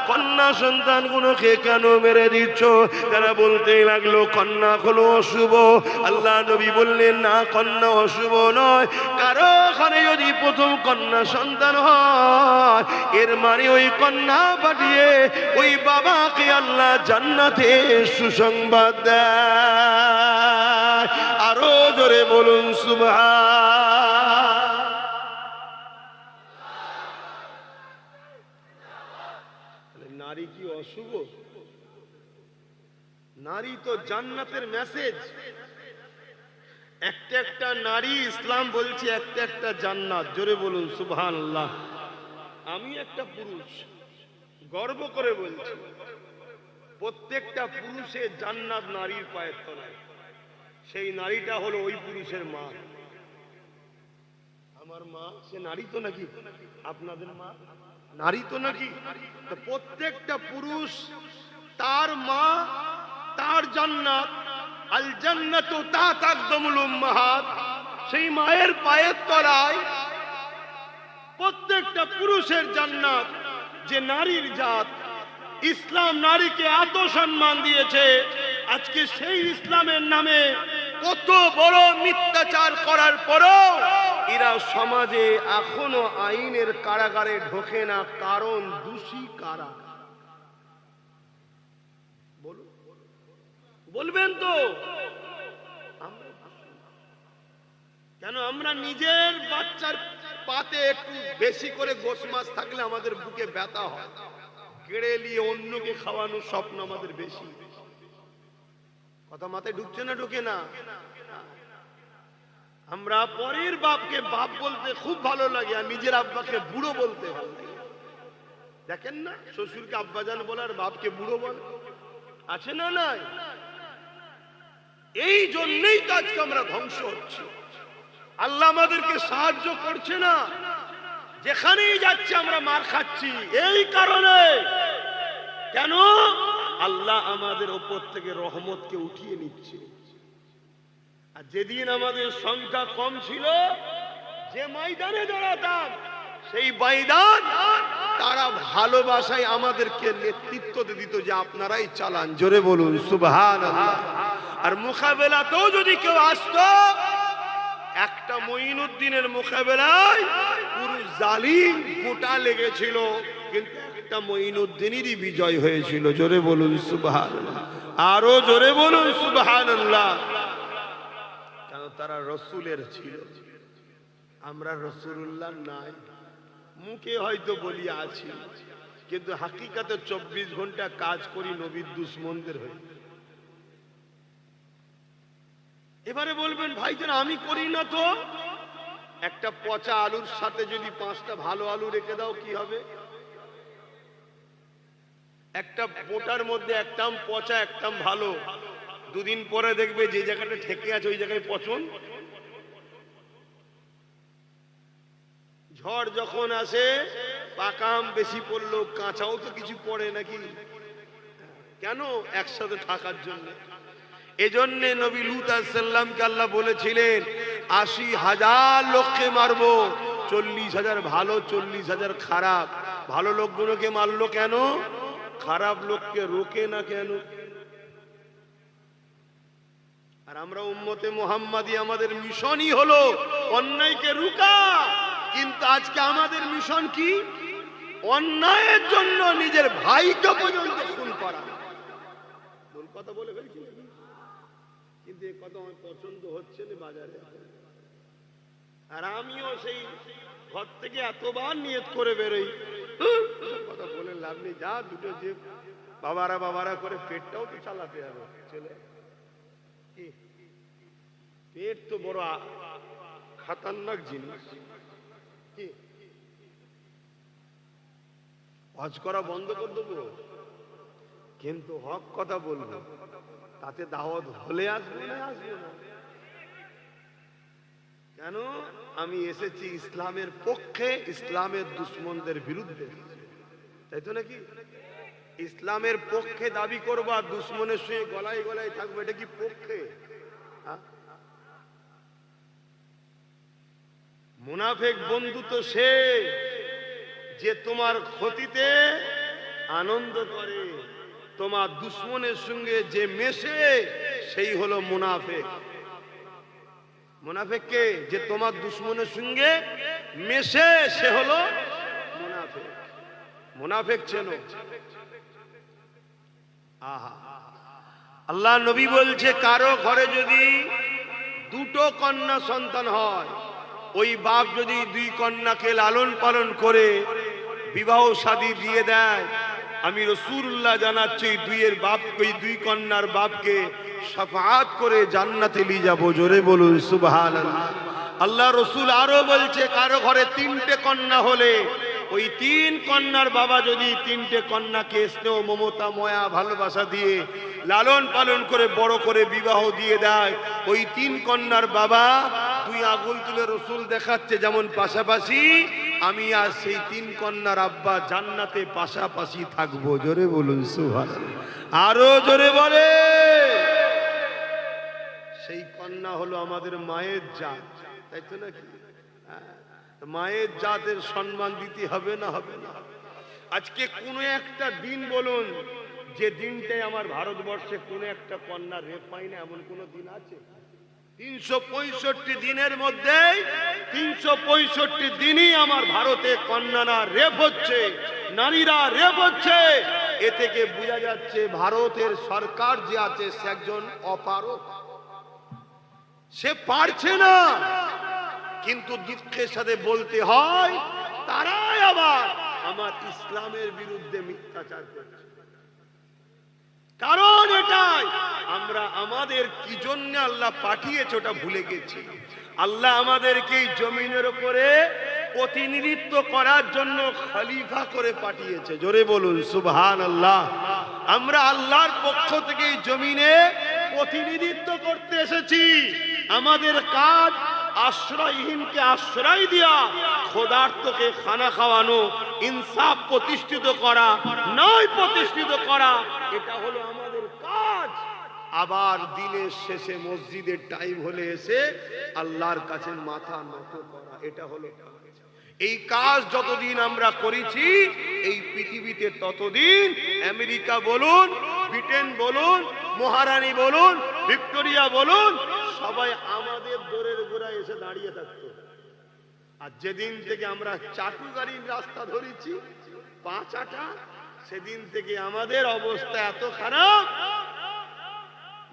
কন্যা সন্তানগুলোকে কেন মেরে দিচ্ছ? তারা বলতে লাগলো কন্যা হলো অশুভ। আল্লাহ নবী বললেন না, কন্যা অশুভ নয়, কারো ঘরে যদি প্রথম কন্যা সন্তান হয়, এর মানে ওই কন্যা পাঠিয়ে ওই বাবাকে আল্লাহ জান্নাতে সুসংবাদ দেয়। আরো জোরে বলুন সুবহান। নারী কি অশুভ? নারী তো জান্নাতের মেসেজ। একটা একটা নারী, ইসলাম বলছে একটা একটা জান্নাত। জোরে বলুন সুবহানাল্লাহ। আমি একটা পুরুষ, গর্ব করে বলছি, প্রত্যেকটা পুরুষের জান্নাত নারীর পায়ের তলায়। সেই নারীটা হলো ওই পুরুষের মা। আমার মা সে নারী তো নাকি? আপনাদের মা নারী তো নাকি? তো প্রত্যেকটা পুরুষ তার মা তার জান্নাত। আল জান্নাতু তাহতা আকদামুল উম্মাহাত। সেই মায়ের পায়ের তলায় প্রত্যেকটা পুরুষের জান্নাত। যে নারীর জাত, ইসলাম নারীকে এত সম্মান দিয়েছে, আজকে সেই ইসলামের নামে কত বড় মিথ্যাচার করার পরও এরা সমাজে এখনো আইনের কারাগারে ঢোকে না। কারণ দোষী কারা? বলুন, বলবেন তো? কেন আমরা নিজের বাচ্চার পাতে একটু বেশি করে গোশ মাছ থাকলে আমাদের বুকে ব্যথা হয়, কেড়ে নিয়ে অন্যকে খাওয়ানোর স্বপ্ন আমাদের বেশি। কথা মাথায় ঢুকছে না? ঢুকে না? আমরা পরের বাপকে বাপ বলতে খুব ভালো লাগে, আর নিজের আব্বাকে বুড়ো বলতে ভালো লাগে। দেখেন না, শ্বশুরকে আব্বাজান বলার বাপকে বুড়ো বলে, আছে না? নাই? এই জন্যই তো আজকে আমরা ধ্বংস হচ্ছি। আল্লাহ আমাদেরকে সাহায্য করছে না, যেখানেই যাচ্ছে আমরা মার খাচ্ছি। এই কারণে কেন? আল্লাহ আমাদের ওপর থেকে রহমতকে উঠিয়ে নিচ্ছে। আর যেদিন আমাদের সংখ্যা কম ছিল, যে ময়দানে দাঁড়াতাম, সেই ময়দান তারা ভালোবাসায় আমাদেরকে নেতৃত্ব দিত যে আপনারাই চালান। জোরে বলুন সুবহানাল্লাহ। আর মোকাবেলাতেও যদি কেউ আসতো, একটা মঈনুদ্দিনের মোকাবেলায় পুরো জালিম গোটা লেগেছিল, কিন্তু একটা মঈনুদ্দিনেরই বিজয় হয়েছিল। জোরে বলুন সুবহানাল্লাহ। আরো জোরে বলুন সুবহানাল্লাহ। কেন? তারা রসুলের ছিল, আমরা রসুলুল্লাহ নাই। মুখে হয়তো বলি আছি, কিন্তু হাকিকাতে 24 ঘন্টা কাজ করি নবীর দুশমনদের হয়ে। এবারে বলবেন ভাইজান আমি করি না তো? একটা পচা আলুর সাথে যদি 5টা ভালো আলু রেখে দাও কি হবে? একটা বোটার মধ্যে একটাম পচা একটাম ভালো, দুদিন পরে দেখবে যে জায়গাটা ঠেকে আছে ওই জায়গায় পচন। ঝড় যখন আসে, পাকা আম বেশি পড়লো, কাঁচাও তো কিছু পড়ে নাকি? কেন? একসাথে থাকার জন্য। এজন্য নবী লূত আলাইহিস সালামকে আল্লাহ বলেছিলেন 80,000 লোককে মারবো, 40,000 ভালো, 40,000 খারাপ। ভালো লোকগুলোকে মারলো কেন? খারাপ লোককে রোকে না কেন? আর আমরা উম্মতে মুহাম্মাদি, আমাদের মিশনই হলো অন্যায়কে রুকা। কিন্তু আজকে আমাদের মিশন কি? অন্যায়ের জন্য নিজের ভাইকে পর্যন্ত খুন করা। ভুল কথা বলে ফেলছি, কিন্তু এই কথা আমার পছন্দ হচ্ছে না বাজারে। আর আমিও সেই ঘর থেকে এতবার নিয়ত করে বেরোই, কথা বলে লাভ নেই, যা দুটো যে বাবারা বাবারা করে পেটটাও তো চালাতে হবে ছেলে। পেট তো বড় খতরনাক জিনিস। কি হজ করা বন্ধ করে দেবো, কিন্তু হক কথা বলবো, তাতে দাওয়াত হলে আসবো না আসবো না। কেন? আমি এসেছি ইসলামের পক্ষে, ইসলামের দুশ্মনদের বিরুদ্ধে, তাই তো নাকি? ইসলামের পক্ষে দাবি করবো আর দুশ্মনের সঙ্গে গলায় গলায় থাকবো, এটা কি পক্ষে? মুনাফিক বন্ধু তো সে যে তোমার ক্ষতিতে আনন্দ করে, তোমার দুশ্মনের সঙ্গে যে মেশে সেই হলো মুনাফিক। মুনাফিক কে? যে তোমার দুশ্মনের সঙ্গে মেশে সে হলো মুনাফিক। মুনাফিক চেনো? আহা, আল্লাহ নবী বলছে কারো ঘরে যদি দুটো কন্যা সন্তান হয়, ওই বাপ যদি দুই কন্যাকে লালন পালন করে বিবাহ শাদী দিয়ে দেয়, আমি রাসূলুল্লাহ জানাচ্ছি দুইয়ের বাপ, ওই দুই কন্যার বাপকে শাফাআত করে জান্নাতে নিয়ে যাব। জোরে বলুন সুবহানাল্লাহ। আল্লাহ রসুল আরো বলছে কারো ঘরে তিনটে কন্যা হলে ওই তিন কন্যার বাবা যদি তিনটে কন্যাকে স্নেহ মমতা ময়া ভালোবাসা দিয়ে লালন পালন করে বড় করে বিবাহ দিয়ে দেয়, ওই তিন কন্যার বাবা দুই আঙুল তুলে রসুল দেখাচ্ছে যেমন পাশাপাশি, আমি আর সেই তিন কন্যার আব্বা জান্নাতে পাশাপাশি থাকবো। জোরে বলুন সুবহানাল্লাহ। আরো জোরে বলে। সেই কন্যা হলো আমাদের মায়ের জাত, তাই তো নাকি? মায়ের জাতের সম্মান দিতে হবে না? হবে না? আজকে কোন একটা দিন বলুন যে দিনটাই আমার ভারতবর্ষে কোন একটা কন্যা রেপ পায় না, এমন কোন দিন আছে? 365 দিনের মধ্যে 365 দিনই আমার ভারতে কন্যারা রেপ হচ্ছে, নারীরা রেপ হচ্ছে। এ থেকে বোঝা যাচ্ছে ভারতের সরকার যে আছে সে একজন অপারক, সে পারছে না। কিন্তু দুঃখের সাথে বলতে হয় তারাই আবার আমার ইসলামের বিরুদ্ধে মিথ্যাচার করছে। কারণ এটাই, আমরা আমাদের কি জন্য আল্লাহ পাঠিয়েছে ওটা ভুলে গেছি। আল্লাহ আমাদেরকে এই জমিনের উপরে প্রতিনিধিত্ব করার জন্য খলিফা করে পাঠিয়েছে। জোরে বলুন সুবহানাল্লাহ। আমরা আল্লাহর পক্ষ থেকে এই জমিনে প্রতিনিধিত্ব করতে এসেছি। আমাদের কাজ আশ্রয়হীনকে আশ্রয় দেওয়া, ক্ষুধার্তকে খানা খাওয়ানো, ইনসাফ প্রতিষ্ঠিত করা, ন্যায় প্রতিষ্ঠিত করা, এটা হলো আমাদের কাজ। আবার দিনের শেষে মসজিদের টাইম হলে এসে আল্লাহর কাছে মাথা নত করা, এটা হলো কাজ। এই কাজ যতদিন আমরা করেছি এই পৃথিবীতে ততদিন আমেরিকা বলুন, ব্রিটেন বলুন, মহারানী বলুন, ভিক্টোরিয়া বলুন, সবাই আমাদের দোরের গোড়ায় এসে দাঁড়িয়ে থাকতো। আর যেদিন থেকে আমরা চাটু গাড়ির রাস্তা ধরেছি, পাঁচ আটা, সেদিন থেকে আমাদের অবস্থা এত খারাপ,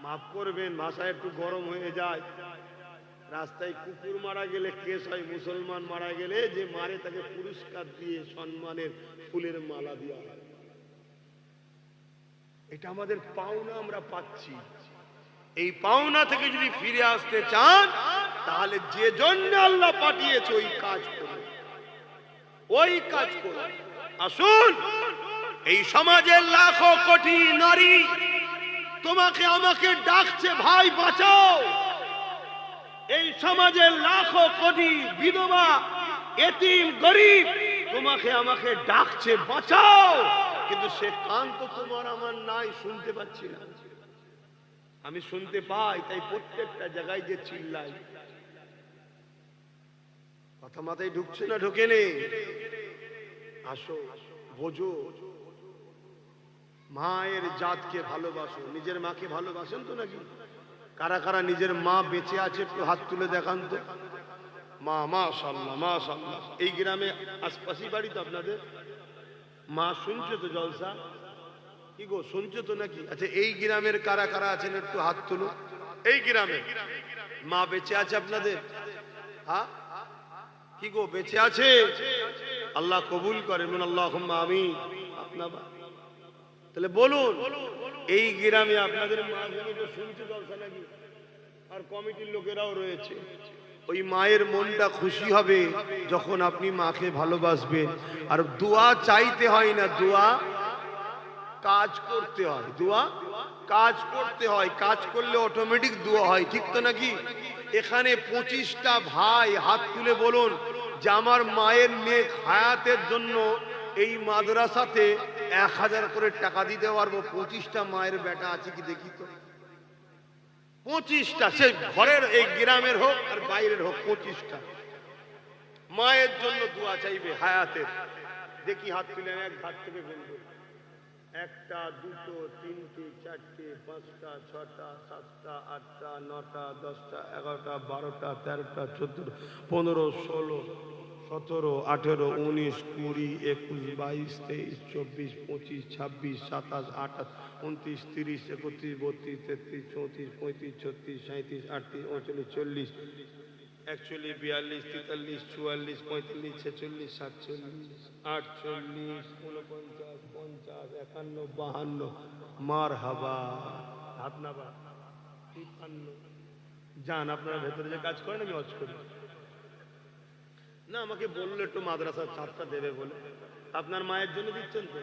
মাফ করবেন ভাষা একটু গরম হয়ে যায়। রাস্তায় কুকুর মারা গেলে কেস হয়, মুসলমান মারা গেলে যে মারে তাকে পুরস্কার দিয়ে সম্মানের ফুলের মালা দেওয়া হয়। এটা আমাদের পাওনা, আমরা পাচ্ছি। এই পাওনা থেকে যদি ফিরে আসতে চান তাহলে যে জন্য আল্লাহ পাঠিয়েছে ওই কাজ করুন, ওই কাজ করুন। আসুন, এই সমাজের লাখো কোটি নারী তোমাকে আমাকে ডাকছে, ভাই বাঁচাও। এই সমাজের লাখো কোটি বিধবা, এতিম, গরিব তোমাকে আমাকে ডাকছে, বাঁচাও। কিন্তু সে কান তো তোমার আমার নাই, শুনতে পাচ্ছি না। আমি শুনতে পাই, তাই প্রত্যেকটা জায়গায় যে চিল্লাই। কথা মাথায় ঢুকছে না? ঢোকে নেই? আসো, বোঝো, মায়ের জাতকে ভালোবাসো। নিজের মাকে ভালোবাসেন তো নাকি? কারা কারা নিজের মা বেঁচে আছে একটু হাত তুলে দেখান তো। মা, মাশাআল্লাহ মাশাআল্লাহ। এই গ্রামে আশপাশি বাড়ি তো আপনাদের? মা শুনছো তো জলসা? কি গো, শুনছো তো নাকি? আচ্ছা, এই গ্রামের কারা কারা আছেন একটু হাত তুলো। এই গ্রামে মা বেঁচে আছে আপনাদের? হ্যাঁ, কি গো বেঁচে আছে? আল্লাহ কবুল করেন, আল্লাহুম্মা আমিন। আপনার তাহলে বলুন, এই গ্রামে আপনাদের মা তো শুনছে জলসা নাকি? আর কমিটির লোকেরাও রয়েছে। ওই মায়ের মনটা খুশি হবে যখন আপনি মাকে ভালোবাসবেন। আর দোয়া চাইতে হয় না, দোয়া কাজ করতে হয়। দোয়া কাজ করতে হয়, কাজ করলে অটোমেটিক দোয়া হয়, ঠিক তো নাকি? এখানে 25টা ভাই হাত তুলে বলুন যে আমার মায়ের নেক হায়াতের জন্য এই মাদ্রাসাতে 1000 করে টাকা দিতে পারবো। 25টা মায়ের বেটা আছে কি দেখি তো? 25টা, সে ঘরের এই গ্রামের হোক আর বাইরের হোক, 25টা মায়ের জন্য দোয়া চাইবে হায়াতের। দেখি হাত তুলে, এক হাত থেকে বলবো। 1টা 2টো 3টে 4টে 5টা 6টা 7টা 8টা 9টা 10টা 11টা 12টা 13টা 14 15 16 17 18 19 20 21 22 23 24 25 26 27 28 29 30 31 32 33 34 35 36 37 38 39 40 41 42 43 44 45 46 47 48 49 50 51 52 মারহাবা। হাত নাবা। 53 যান, আপনারা ভেতরে যে কাজ করেন আমি হজ করি না। আমাকে বললো একটু মাদ্রাসার ছাত্রটা দেবে বলে। আপনার মায়ের জন্য দিচ্ছেন তো?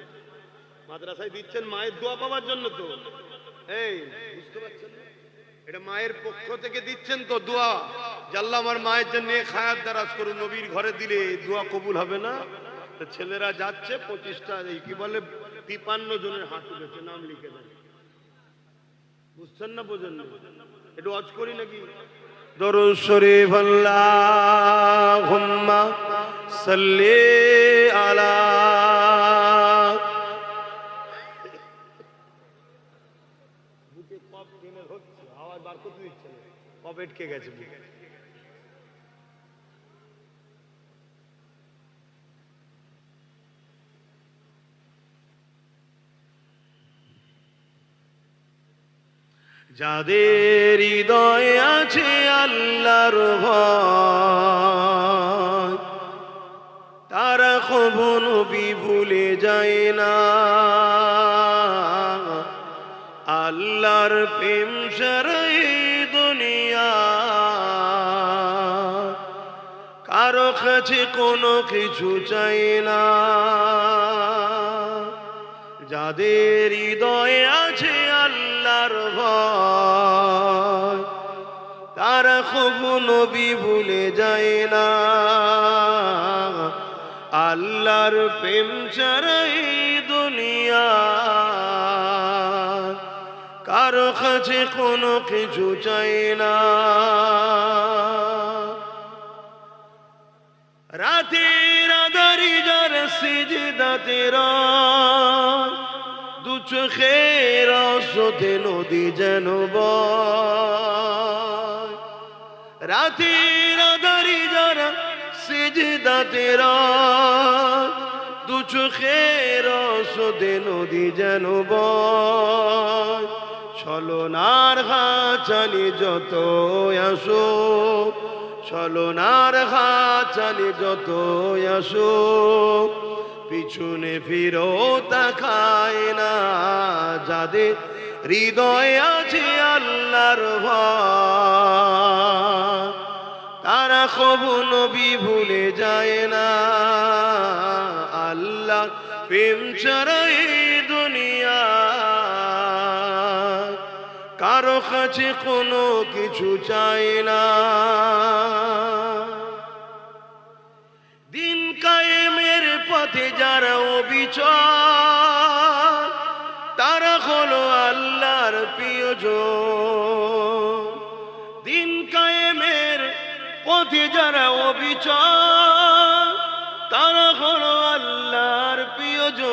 মাদ্রাসায় দিচ্ছেন মায়ের দোয়া পাওয়ার জন্য তো? এই বুঝতে পারছেন না? এটা মায়ের পক্ষ থেকে দিচ্ছেন তো দোয়া, যে আল্লাহ আমার মায়ের জন্য খায়াত দারাজ করুন। নবীর ঘরে দিলে দোয়া কবুল হবে না? ছেলেরা যাচ্ছে 25টা, এই কি বলে 53 জনের হাত উঠেছে, নাম লিখে দেন। বুঝছেন না? বোঝেন না? একটু হজ করি নাকি? দরুদ শরীফ আল্লাহুম্মা সাল্লি আলা। বুকে কফ টেনে হচ্ছে, আওয়াজ বার করতে দিচ্ছে না, কফ আটকে গেছে বুকে। যাদের হৃদয়ে আছে আল্লাহর ভয়, তারা কখনো নবী ভুলে যায় না। আল্লাহর প্রেম ছাড়া এই দুনিয়া কারো কাছে কোনো কিছু চাই না। যাদের হৃদয়ে আছে আল্লাহর ভয়, তারা কখনো নবী ভুলে যায় না। আল্লাহর প্রেম ছাড়া এই দুনিয়া কারো কাছে কোনো কিছু চাই না। রাতের আঁধারি যার সিজদাতে রয়, দু চোখের আশোতে নদী যেন বয়। রাতের আঁধারি যার সিজদাতে রয়, দু চোখের আশোতে নদী যেন বয়। ছলনার হাতছানি যত আসো, ছলনার হাতছানি যত আসো, পিছনে ফিরো তাকায় না। যাদের হৃদয়ে আছে আল্লাহর ভয়, তারা কখনো নবী ভুলে যায় না। আল্লাহ প্রেম ছাড়া এই দুনিয়া কারো কাছে কোনো কিছু চাই না। দিন কায়েমের পথে যারা অবিচল, তারা হলো আল্লাহর প্রিয়জন। দিন কায়েমের পথে যারা অবিচল, তারা হলো আল্লাহর প্রিয়জন।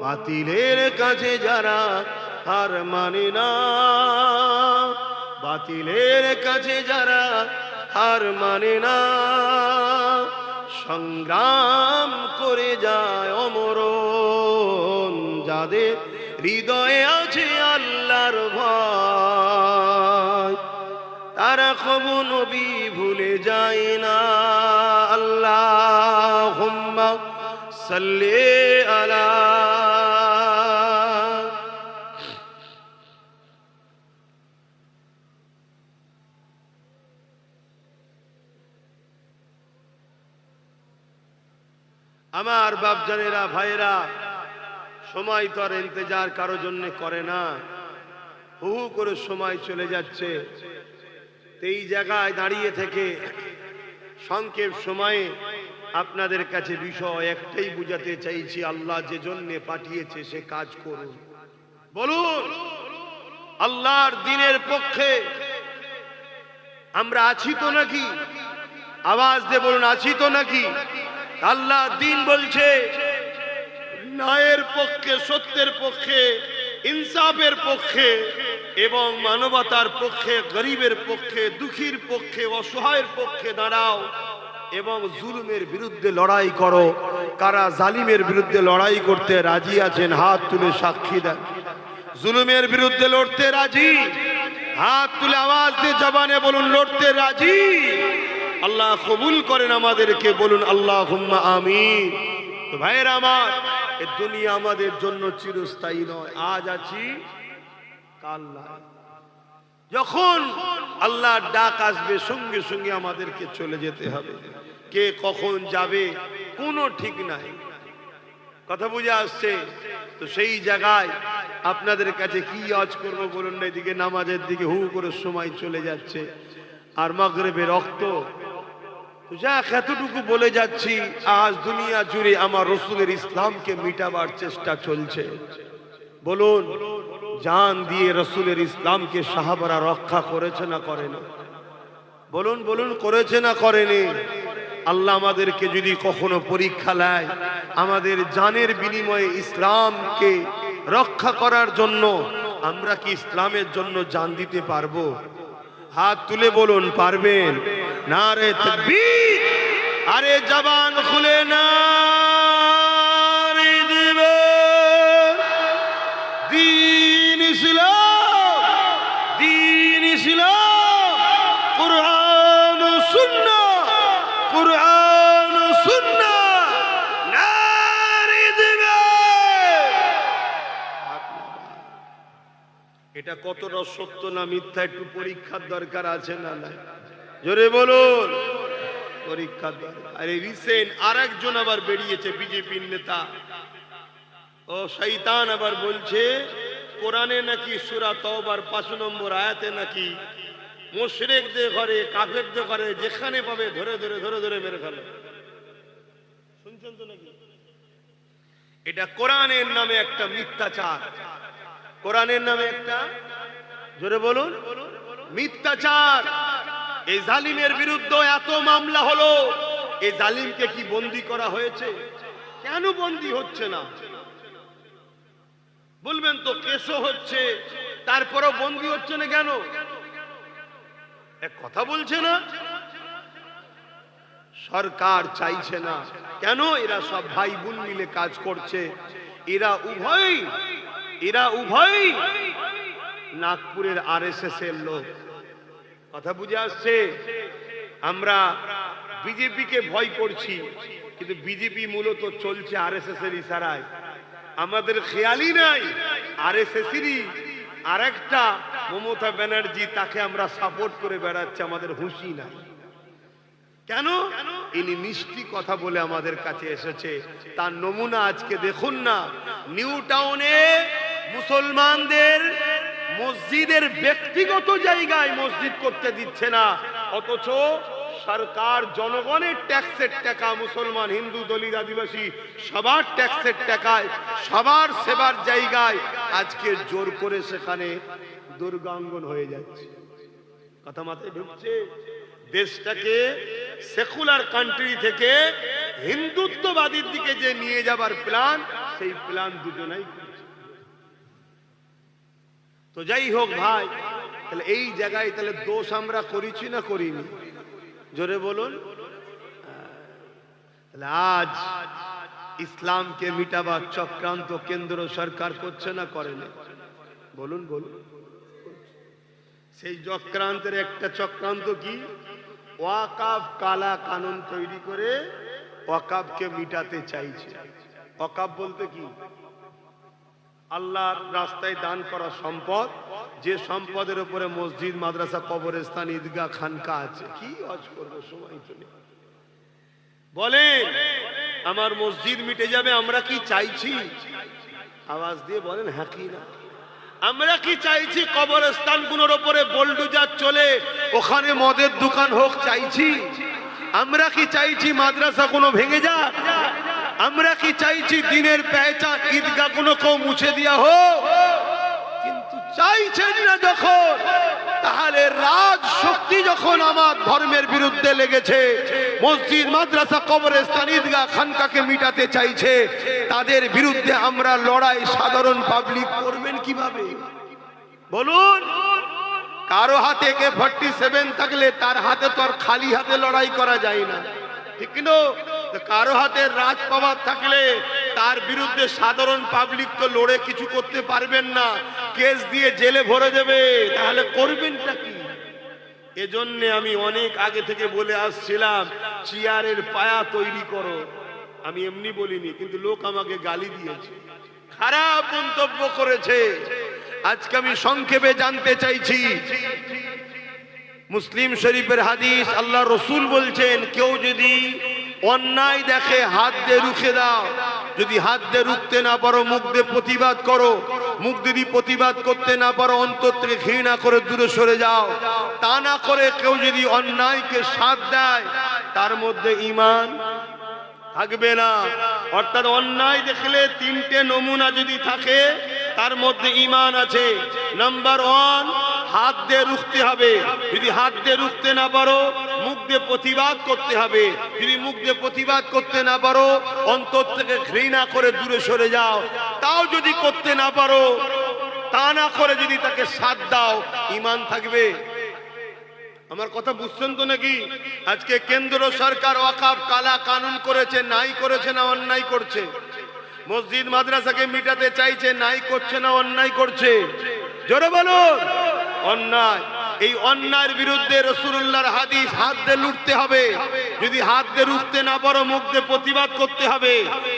বাতিলের কাছে যারা হার মানে না, বাতিলের কাছে যারা হার মানে না, সংগ্রাম করে যায় অমরণ। যাদের হৃদয়ে আছে আল্লাহর ভয়, তারা কবু নবী ভুলে যায় না। আল্লাহুম্মা সাল্লি আলা। আমার বাপজানেরা, ভাইরা, সময় তো আর ইন্তজার কারো জন্য করে না, হু হু করে সময় চলে যাচ্ছে। এই জায়গায় দাঁড়িয়ে থেকে সংক্ষেপ সময়ে আপনাদের কাছে বিষয় একটাই বুঝাতে চাইছি, আল্লাহ যে জন্য পাঠিয়েছে সে কাজ করুন। বলুন, আল্লাহর দ্বীনের পক্ষে আমরা আছি তো নাকি? আওয়াজ দিয়ে বলুন, আছি তো নাকি? আল্লাহ দ্বীন বলছে ন্যায়ের পক্ষে, সত্যের পক্ষে, ইনসাফের পক্ষে এবং মানবতার পক্ষে, গরিবের পক্ষে, দুঃখীর পক্ষে, অসহায়ের পক্ষে দাঁড়াও এবং জুলুমের বিরুদ্ধে লড়াই করো। কারা জালিমের বিরুদ্ধে লড়াই করতে রাজি আছেন? হাত তুলে সাক্ষী দেন। জুলুমের বিরুদ্ধে লড়তে রাজি? হাত তুলে আওয়াজ দিয়ে জবানে বলুন, লড়তে রাজি। আল্লাহ কবুল করেন আমাদেরকে, বলুন আল্লাহুম্মা আমিন। তো ভাইয়েরা আমার, এই দুনিয়া আমাদের জন্য চিরস্থায়ী নয়। আজ আছি, কাল নাই। যখন আল্লাহর ডাক আসবে সঙ্গে সঙ্গে আমাদেরকে চলে যেতে হবে। কে কখন যাবে কোনো ঠিক নাই। কথা বুঝে আসছে? তো সেই জায়গায় আপনাদের কাছে কি আজ করব বলুন না? এদিকে নামাজের দিকে হু করে সময় চলে যাচ্ছে, আর মাগরিবের রক্ত। যা এতটুকু বলে যাচ্ছি, আজ দুনিয়া জুড়ে আমার রসুলের ইসলামকে মিটাবার চেষ্টা চলছে। বলুন, জান দিয়ে রসুলের ইসলামকে সাহাবারা রক্ষা করেছে না করেনি? বলুন বলুন, করেছে না করেনি? আল্লাহ আমাদেরকে যদি কখনো পরীক্ষা নেয়, আমাদের জানের বিনিময়ে ইসলামকে রক্ষা করার জন্য, আমরা কি ইসলামের জন্য জান দিতে পারবো? হাত তুলে বলুন, পারবেন? নারে তাকবীর! আরে জবান খুলে নারে দিবেন। দ্বীন ইসলাম, দ্বীন ইসলাম, কুরআন ও সুন্নাহ, কুরআন ও সুন্নাহ, নারে দিবেন। এটা কতটা সত্য না মিথ্যা একটু পরীক্ষার দরকার আছে না নাই? জোরে বলুন, পরীক্ষার দরকার। আরে রিসেন্ট আরেকজন আবার বেরিয়েছে, বিজেপির নেতা ও শয়তান, আবার বলছে কোরআনে নাকি সূরা তওবার 5 নম্বর আয়াতে নাকি মুশরিকদের ঘরে, কাফেরদের ঘরে যেখানে পাবে ধরে ধরে ধরে ধরে মেরে ফেলে। শুনছেন তো নাকি? এটা কোরআনের নামে একটা মিথ্যাচার। কোরআনের নামে একটা, জোরে বলুন, মিথ্যাচার। এই জালিমের বিরুদ্ধে এত মামলা হলো, এই জালিমকে কি বন্দী করা হয়েছে? কেন বন্দী হচ্ছে না? বলবেন তো কেসও হচ্ছে, তারপরও বন্দী হচ্ছে না কেন? এক কথা বলছে না, সরকার চাইছে না। কেন? এরা সব ভাই বোন মিলে কাজ করছে। এরা উভয়ই নাগপুরের আরএসএস এর লোক। কথা বুঝে আসছে? আমরা বিজেপিকে ভয় করছি, কিন্তু বিজেপি মূলত চলছে আরএসএস এর ইশারায়। আমাদের খেয়ালই নাই আরএসএসেরই আরেকটা মমতা ব্যানার্জি, তাকে আমরা সাপোর্ট করে বেড়াচ্ছি, আমাদের হুঁশি নাই। কেন? ইনি মিষ্টি কথা বলে আমাদের কাছে এসেছে। তার নমুনা আজকে দেখুন না, নিউ টাউনে মুসলমানদের মসজিদের ব্যক্তিগত জায়গায় মসজিদ করতে দিচ্ছে না, অথচ সরকার জনগণের ট্যাক্সের টাকা, মুসলমান, হিন্দু, দলিত, আদিবাসী সবার ট্যাক্সের টাকায় সবার সেবার জায়গায় আজকে জোর করে সেখানে দুর্গাঙ্গন হয়ে যাচ্ছে। কথা মাথায় ঢুকছে? দেশটাকে সেকুলার কান্ট্রি থেকে হিন্দুত্ববাদীর দিকে যে নিয়ে যাবার প্ল্যান, সেই প্ল্যান দুজনাই করছে। তো যাই হোক ভাই, তাহলে এই জায়গায় তাহলে দোষ আমরা করেছি না করিনি? জোরে বলুন। তাহলে আজ ইসলামকে মিটাবার চক্রান্ত কেন্দ্র সরকার করছে না করে না? বলুন বলুন। সেই চক্রান্তের একটা চক্রান্ত কি, ওয়াকাফ কালা কানুন তৈরি করে ওয়াকাফকে মিটাতে চাইছে। ওয়াকাফ বলতে কি, আল্লাহর রাস্তায় দান করা সম্পদ, যে সম্পদের উপরে মসজিদ, মাদ্রাসা, কবরস্থান, ঈদগাহ, খানকা আছে। কি হজ করবো, সময় তো নেই। বলেন আমার মসজিদ মিটে যাবে, আমরা কি চাইছি? আওয়াজ দিয়ে বলেন হ্যাঁ কি না। আমরা কি চাইছি কবরস্থানগুলোর উপরে বোলডোজার চলে ওখানে মদের দোকান হোক চাইছি? আমরা কি চাইছি মাদ্রাসা কোনো ভেঙে যাক? আমরা কি চাইছি দিনের পেহচান ঈদগাহ কোনো কেউ মুছে দেওয়া হোক? কিন্তু চাইছেন না যখন, তাহলে রাজ শক্তি যখন আমার ধর্মের বিরুদ্ধে লেগেছে, মসজিদ, মাদ্রাসা, কবরস্থান, ঈদগাহ, খানকাকে মিটাতে চাইছে, তাদের বিরুদ্ধে আমরা লড়াই সাধারণ পাবলিক করবেন কিভাবে বলুন? কারো হাতে AK-47 থাকলে তার হাতে তো আর খালি হাতে লড়াই করা যায় না, ঠিক না? কারো হাতে রাজ পাওয়ার থাকলে তার বিরুদ্ধে সাধারণ পাবলিক তো লড়ে কিছু করতে পারবেন না, কেস দিয়ে জেলে ভরে দেবে। তাহলে করবেনটা কি? এজন্য আমি অনেক আগে থেকে বলে আসছিলাম, চেয়ারের পায়া তৈরি করো। আমি এমনি বলিনি, কিন্তু লোক আমাকে গালি দিয়েছে, খারাপ মন্তব্য করেছে। আজকে আমি সংক্ষেপে জানতে চাইছি, মুসলিম শরীফের হাদিস, আল্লাহ রসুল বলছেন, কেউ যদি অন্যায় দেখে হাত দিয়ে রুখে দাও। যদি হাত দিয়ে রুখতে না পারো, মুখ দিয়ে প্রতিবাদ করো। মুখ যদি প্রতিবাদ করতে না পারো, অন্তর থেকে ঘৃণা করে দূরে সরে যাও। তা না করে কেউ যদি অন্যায়কে সাথ দেয়, তার মধ্যে ঈমান থাকবে না। অর্থাৎ অন্যায় দেখলে তিনটে নমুনা যদি থাকে, তার মধ্যে ঈমান আছে। নাম্বার 1, হাত দিয়ে রুখতে হবে। যদি হাত দিয়ে রুখতে না পারো, মুখ দিয়ে প্রতিবাদ করতে হবে। যদি মুখ দিয়ে প্রতিবাদ করতে না পারো, অন্তর থেকে ঘৃণা করে দূরে সরে যাও। তাও যদি করতে না পারো, তা না করে যদি তাকে সাথ দাও, ঈমান থাকবে। আমার কথা বুঝছেন তো নাকি? আজকে কেন্দ্র সরকার ওয়াকফ কালা কানুন করেছে, নাই করেছে না অন্যায় করছে? মসজিদ মাদ্রাসাকে মিটাতে চাইছে, নাই করছে না অন্যায় করছে? জোরে বলুন অন্যায়। এই অন্যায়ের বিরুদ্ধে রাসূলুল্লাহর হাদিস, হাত দিয়ে লুটতে হবে। যদি হাত দিয়ে রুখতে না পারো, মুখ দিয়ে প্রতিবাদ করতে হবে।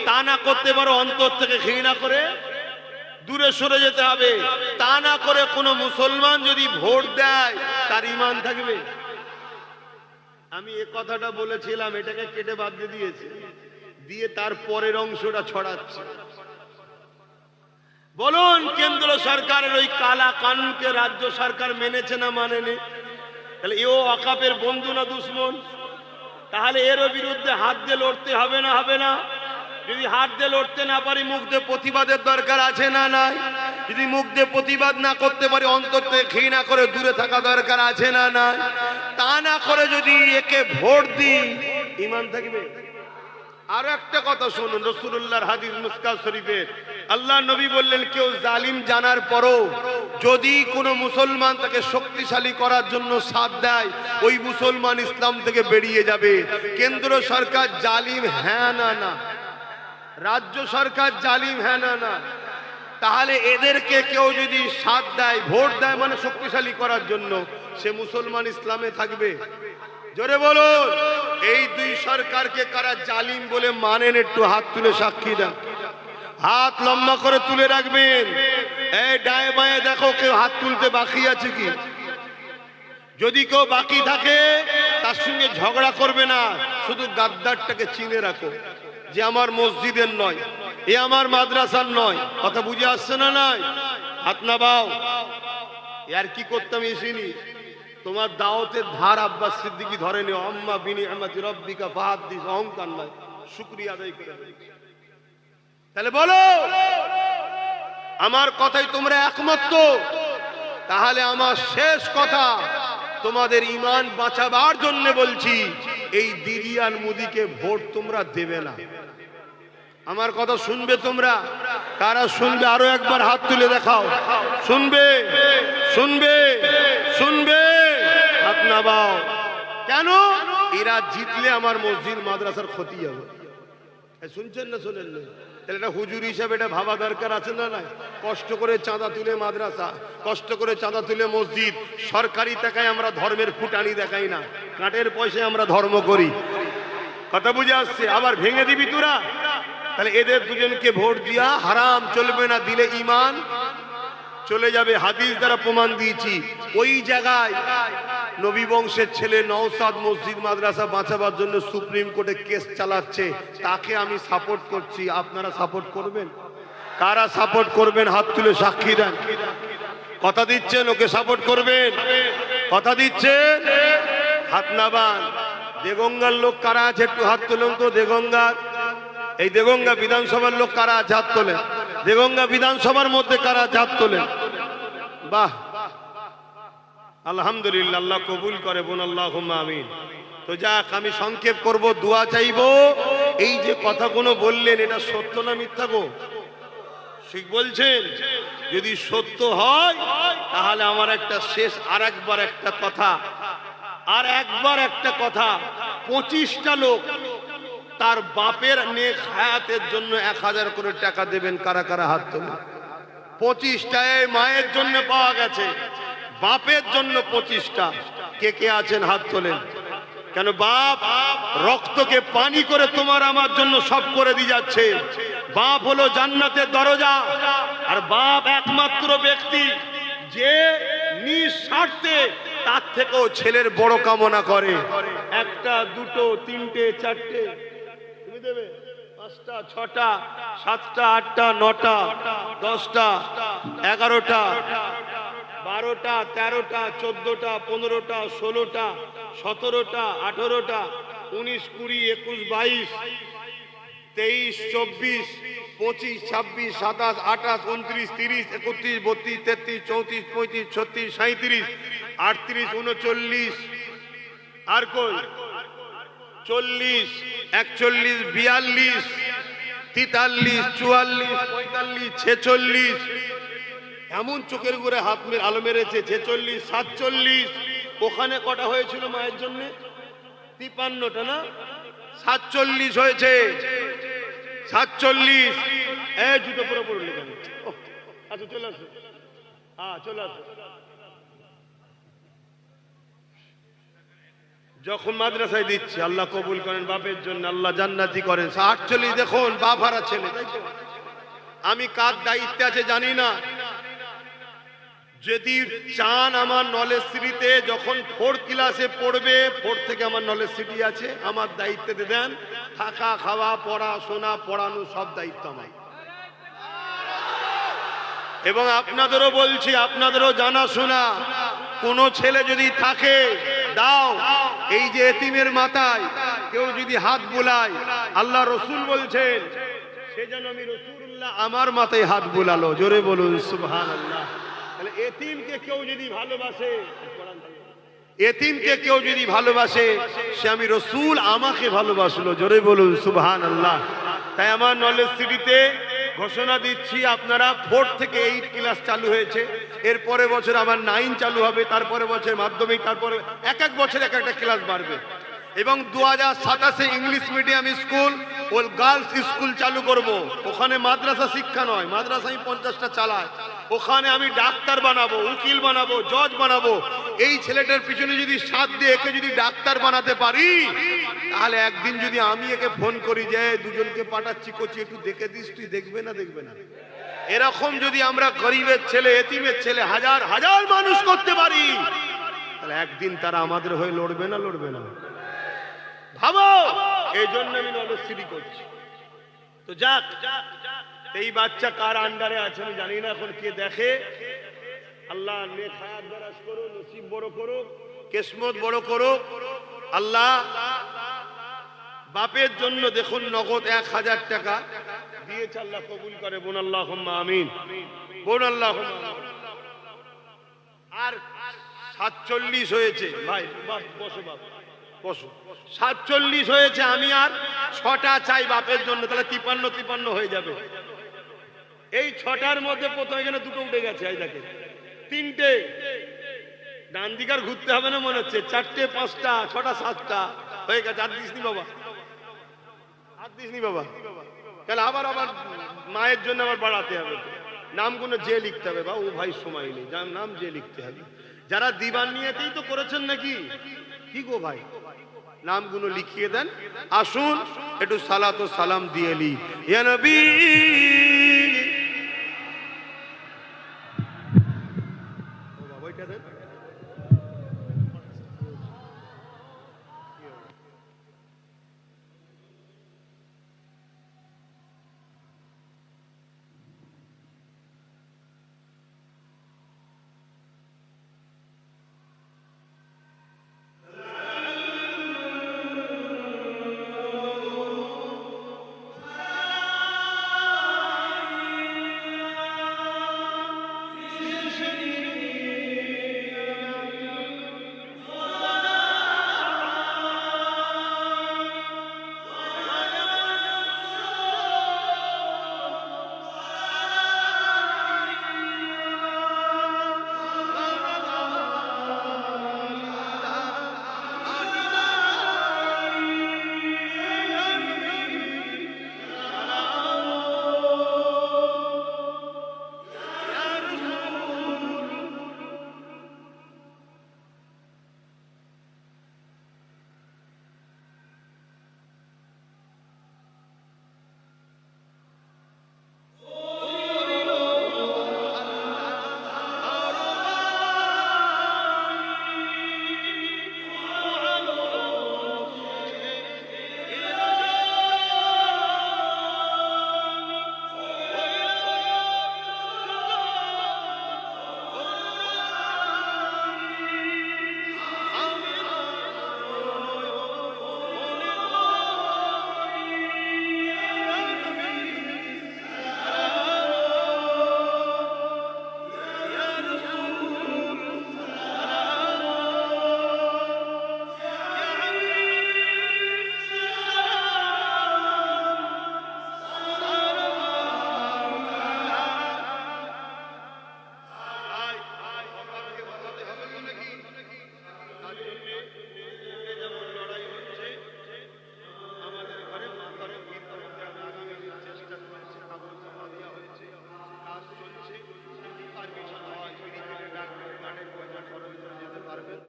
তা না করতে পারো, অন্তর থেকে ঘৃণা করে দূরে সরে যেতে হবে। তা না করে কোনো মুসলমান যদি ভোট দেয়, তার ঈমান থাকবে? আমি এই কথাটা বলেছিলাম, এটাকে কেটে বাদ দিয়ে দিয়েছে, দিয়ে তার পরের অংশটা ছড়াচ্ছে। বলুন কেন্দ্র সরকারের ওই কালা কানুনকে রাজ্য সরকার মেনেছে না মানেনি? তাহলে এও ওয়াকফের বন্ধু না দুশ্মন? তাহলে এরও বিরুদ্ধে হাত দিয়ে লড়তে হবে না হবে না? যদি হাত দিয়ে লড়তে না পারি, মুখ দিয়ে প্রতিবাদের দরকার আছে না নাই? যদি মুখ দিয়ে প্রতিবাদ না করতে পারি, অন্তর থেকে ঘৃণা করে দূরে থাকা দরকার আছে না নাই? তা না করে যদি একে ভোট দিই, ঈমান থাকবে? আরো একটা কথা শুনুন, রাসূলুল্লাহর হাদিস মুসকাত শরীফের, আল্লাহ নবী বললেন, কেউ জালিম জানার পরও যদি কোনো মুসলমান তাকে শক্তিশালী করার জন্য সাথ দেয়, ওই মুসলমান ইসলাম থেকে বেরিয়ে যাবে। কেন্দ্র সরকার জালিম হ্যাঁ না না? রাজ্য সরকার জালিম হ্যাঁ না না? তাহলে এদেরকে কেউ যদি সাথ দেয়, ভোট দেয়, মানে শক্তিশালী করার জন্য, সে মুসলমান ইসলামে থাকবে? জোরে বলুন, এই দুই সরকারকে কারা জালিম বলে মানেন? একটু হাত তুলে সাক্ষী দেন। হাত লম্বা করে তুলে রাখবেন। এই ডায়ে বায়ে দেখো কেউ হাত তুলতে বাকি আছে কি? যদি কেউ বাকি থাকে, তার সঙ্গে ঝগড়া করবে না, শুধু গাদ্দারটাকে চিনে রাখো যে আমার মসজিদের নয়, এ আমার মাদ্রাসার নয়। কথা বুঝে আসছে না? নাই হাত না বাও। আর কি করতাম এসিনি, তোমার দাওয়াতের ধার আব্বাস সিদ্দিকী ধরে নিও। আম্মা বিনিআমাতি রাব্বিকা ফাহাদ্দিস, অহংকার নয়, শুকরিয়া আদায় করে। তাহলে বলো, আমার কথাই তোমরা একমত তো? তাহলে আমার শেষ কথা, তোমাদের ঈমান বাঁচাবার জন্য বলছি, এই দিদি আর মুদিকে ভোট তোমরা দেবে না। আমার কথা শুনবে তোমরা? কারা শুনবে? আরো একবার হাত তুলে দেখাও। শুনবে? শুনবে? শুনবে? হাত নামাও। কেন? এরা জিতলে আমার মসজিদ মাদ্রাসার ক্ষতি হবে। শুনছেন না শোনেন না? তাহলে এটা হুজুর হিসাবে এটা ভাবা দরকার আছে না? নাই কষ্ট করে চাঁদা তুলে মাদ্রাসা, কষ্ট করে চাঁদা তুলে মসজিদ, সরকারি টাকায় আমরা ধর্মের ফুটানি দেখাই না, কাঠের পয়সায় আমরা ধর্ম করি। কথা বুঝে আসছে? আবার ভেঙে দিবি তোরা? তাহলে এদের দুজনকে ভোট দিয়া হারাম চলবে না, দিলে ঈমান চলে যাবে। হাদিস দ্বারা প্রমাণ দিয়েছি। ওই জায়গায় নবী বংশের ছেলে নওশাদ মসজিদ মাদ্রাসা বাঁচাবার জন্য সুপ্রিম কোর্টে কেস চালাচ্ছে, তাকে আমি সাপোর্ট করছি। আপনারা সাপোর্ট করবেন? কারা সাপোর্ট করবেন হাত তুলে সাক্ষী দেন। কথা দিচ্ছেন ওকে সাপোর্ট করবেন? কথা দিচ্ছেন? হাত নামান। দেগঙ্গার লোক কারা আছে একটু হাত তুলুন তো। দেগঙ্গার, এই দেগঙ্গা বিধানসভার লোক কারা আছে হাত তোলেন। দেগঙ্গা বিধানসভার মধ্যে কারা আছে হাত তোলেন। বাহ, আলহামদুলিল্লাহ, আল্লাহ কবুল করে বোন, আল্লাহুম্মা আমিন। তো যাক, আমি সংক্ষেপ করব, দোয়া চাইবো। এই যে কথাগুলো বললেন এটা সত্য না মিথ্যা গো? ঠিক বলছেন? যদি সত্য হয় তাহলে আমার একটা শেষ আর একবার একটা কথা, আর একবার একটা কথা, 25টা লোক তার বাপের নেক হায়াতের জন্য 1000 করে টাকা দেবেন। কারা কারা হাত তোলেন? 25টায় মায়ের জন্য পাওয়া গেছে, বাপের জন্য 25টা। কে কে আছেন হাত তোলেন। কেন? বাপ রক্তকে পানি করে তোমার আমার জন্য সব করে দিয়ে যাচ্ছে। বাপ হলো জান্নাতের দরজা। আর বাপ একমাত্র ব্যক্তি যে নিঃস্বার্থে তার থেকেও ছেলের বড় কামনা করে। একটা, দুটো, তিনটে, চারটে, তুমি দেবে 5টা, 6টা, 7টা, 8টা, 9টা, 10টা, 11টা, 12টা, 13টা, 14টা, 15টা, 16টা, 17টা, 18টা, 19, 20, 21, 22, 23, 24, 25, 26, 27, 28, 29, 30, 31, 32, 33, 34, 35, 36, 37, 38, 39, আর কই 40, 41, 42, 43, 44, 45, 46, এমন চোখের ঘুরে হাত আলো মেরেছে। 46, 47, ওখানে কটা হয়েছিল মায়ের জন্য? 53টা না? 47 হয়েছে। 47, এই জুতো পুরো পড়লো কেন? আচ্ছা চলে আসো, হ্যাঁ চলে আসো। যখন মাদ্রাসায় দিচ্ছে, আল্লাহ কবুল করেন, বাপের জন্য আল্লাহ জান্নাতি করেন। 48 দেখুন, বাপ হারা ছেলে। আমি কার দায়িত্বে আছে জানি না। যদি চান আমার নলেজ সিটিতে যখন 4th ক্লাসে পড়বে, 4th থেকে আমার নলেজ সিটি আছে, আমার দায়িত্বে দেন। থাকা, খাওয়া, পড়াশোনা, পড়ানো সব দায়িত্ব আমার। এবং আপনাদেরও বলছি, আপনাদেরও জানাশোনা, কোনো ছেলে যদি থাকে দাও। এই যে এতিমের মাথায় কেউ যদি হাত বুলায়, আল্লাহ রসুল বলছেন সে যেন আমি রাসূলুল্লাহ আমার মাথায় হাত বুলালো। জোরে বলুন সুবহানাল্লাহ। তাহলে এতিমকে কেউ যদি ভালোবাসে, এতিমকে কেউ যদি ভালোবাসে, সে আমি রসুল আমাকে ভালোবাসলো। জোরে বলুন সুবহানাল্লাহ। তাই আমার নলেজ সিটিতে ঘোষণা দিচ্ছি, আপনারা 4 থেকে 8 ক্লাস চালু হয়েছে, এর পরের বছর আবার 9 চালু হবে, তারপরে বছর মাধ্যমিক, তারপরে এক এক বছর এক একটা ক্লাস বাড়বে। এবং 2027-এ ইংলিশ মিডিয়াম স্কুল ও গার্লস স্কুল চালু করব। ওখানে মাদ্রাসা শিক্ষা নয়, মাদ্রাসা আমি 50টা চালাই। ওখানে আমি ডাক্তার বানাবো, উকিল বানাবো, জজ বানাবো। এই ছেলেটার পিছনে যদি সাথ দিয়ে একে যদি ডাক্তার বানাতে পারি, তাহলে একদিন যদি আমি একে ফোন করি যে দুজনকে পাঠাচ্ছি, করছি, একটু দেখে দিস, তুই দেখবে না দেখবে না? এরকম যদি আমরা গরিবের ছেলে, এতিমের ছেলে হাজার হাজার মানুষ করতে পারি, তাহলে একদিন তারা আমাদের হয়ে লড়বে না লড়বে না? ভাবো। এই জন্য আমি নলেজ সিটি করছি। তো যাক, এই বাচ্চা কার আন্ডারে আছে আমি জানি না, এখন কে দেখে। আল্লাহ নেক হায়াত দারাজ করুক, নসিব বড় করুক, কিসমত বড় করুক। আল্লাহ বাপের জন্য দেখুন নগদ 1000 টাকা দিয়েছে, আল্লাহ কবুল করে বোন, আল্লাহুম্মা আমিন। বোন আল্লাহুম্মা। আর 47 হয়েছে ভাই, বসো বাপ, বসো। 47 হয়েছে, আমি আর 6টা চাই বাপের জন্য, তাহলে 53 হয়ে যাবে। এই 6টার মধ্যে প্রথমে এখানে 2টো উঠে গেছে, এই দেখেন 3টে। ডান দিকার ঘুরতে হবে না মনে হচ্ছে। 4টে, 5টা, 6টা, 7টা হয়ে গেছে। আর দিস নি বাবা, হাত দিসনি বাবা, তাহলে আবার আবার মায়ের জন্য আবার বাড়াতে হবে, নামগুলো যে লিখতে হবে বা ও ভাই সময় নেই, যার নাম যে লিখতে হবে। যারা দিবান নিয়েতেই তো করেছেন নাকি, কি গো ভাই, নামগুলো লিখিয়ে দেন। আসুন একটু সালাত ও সালাম দিয়ে লি। ইয়া নবী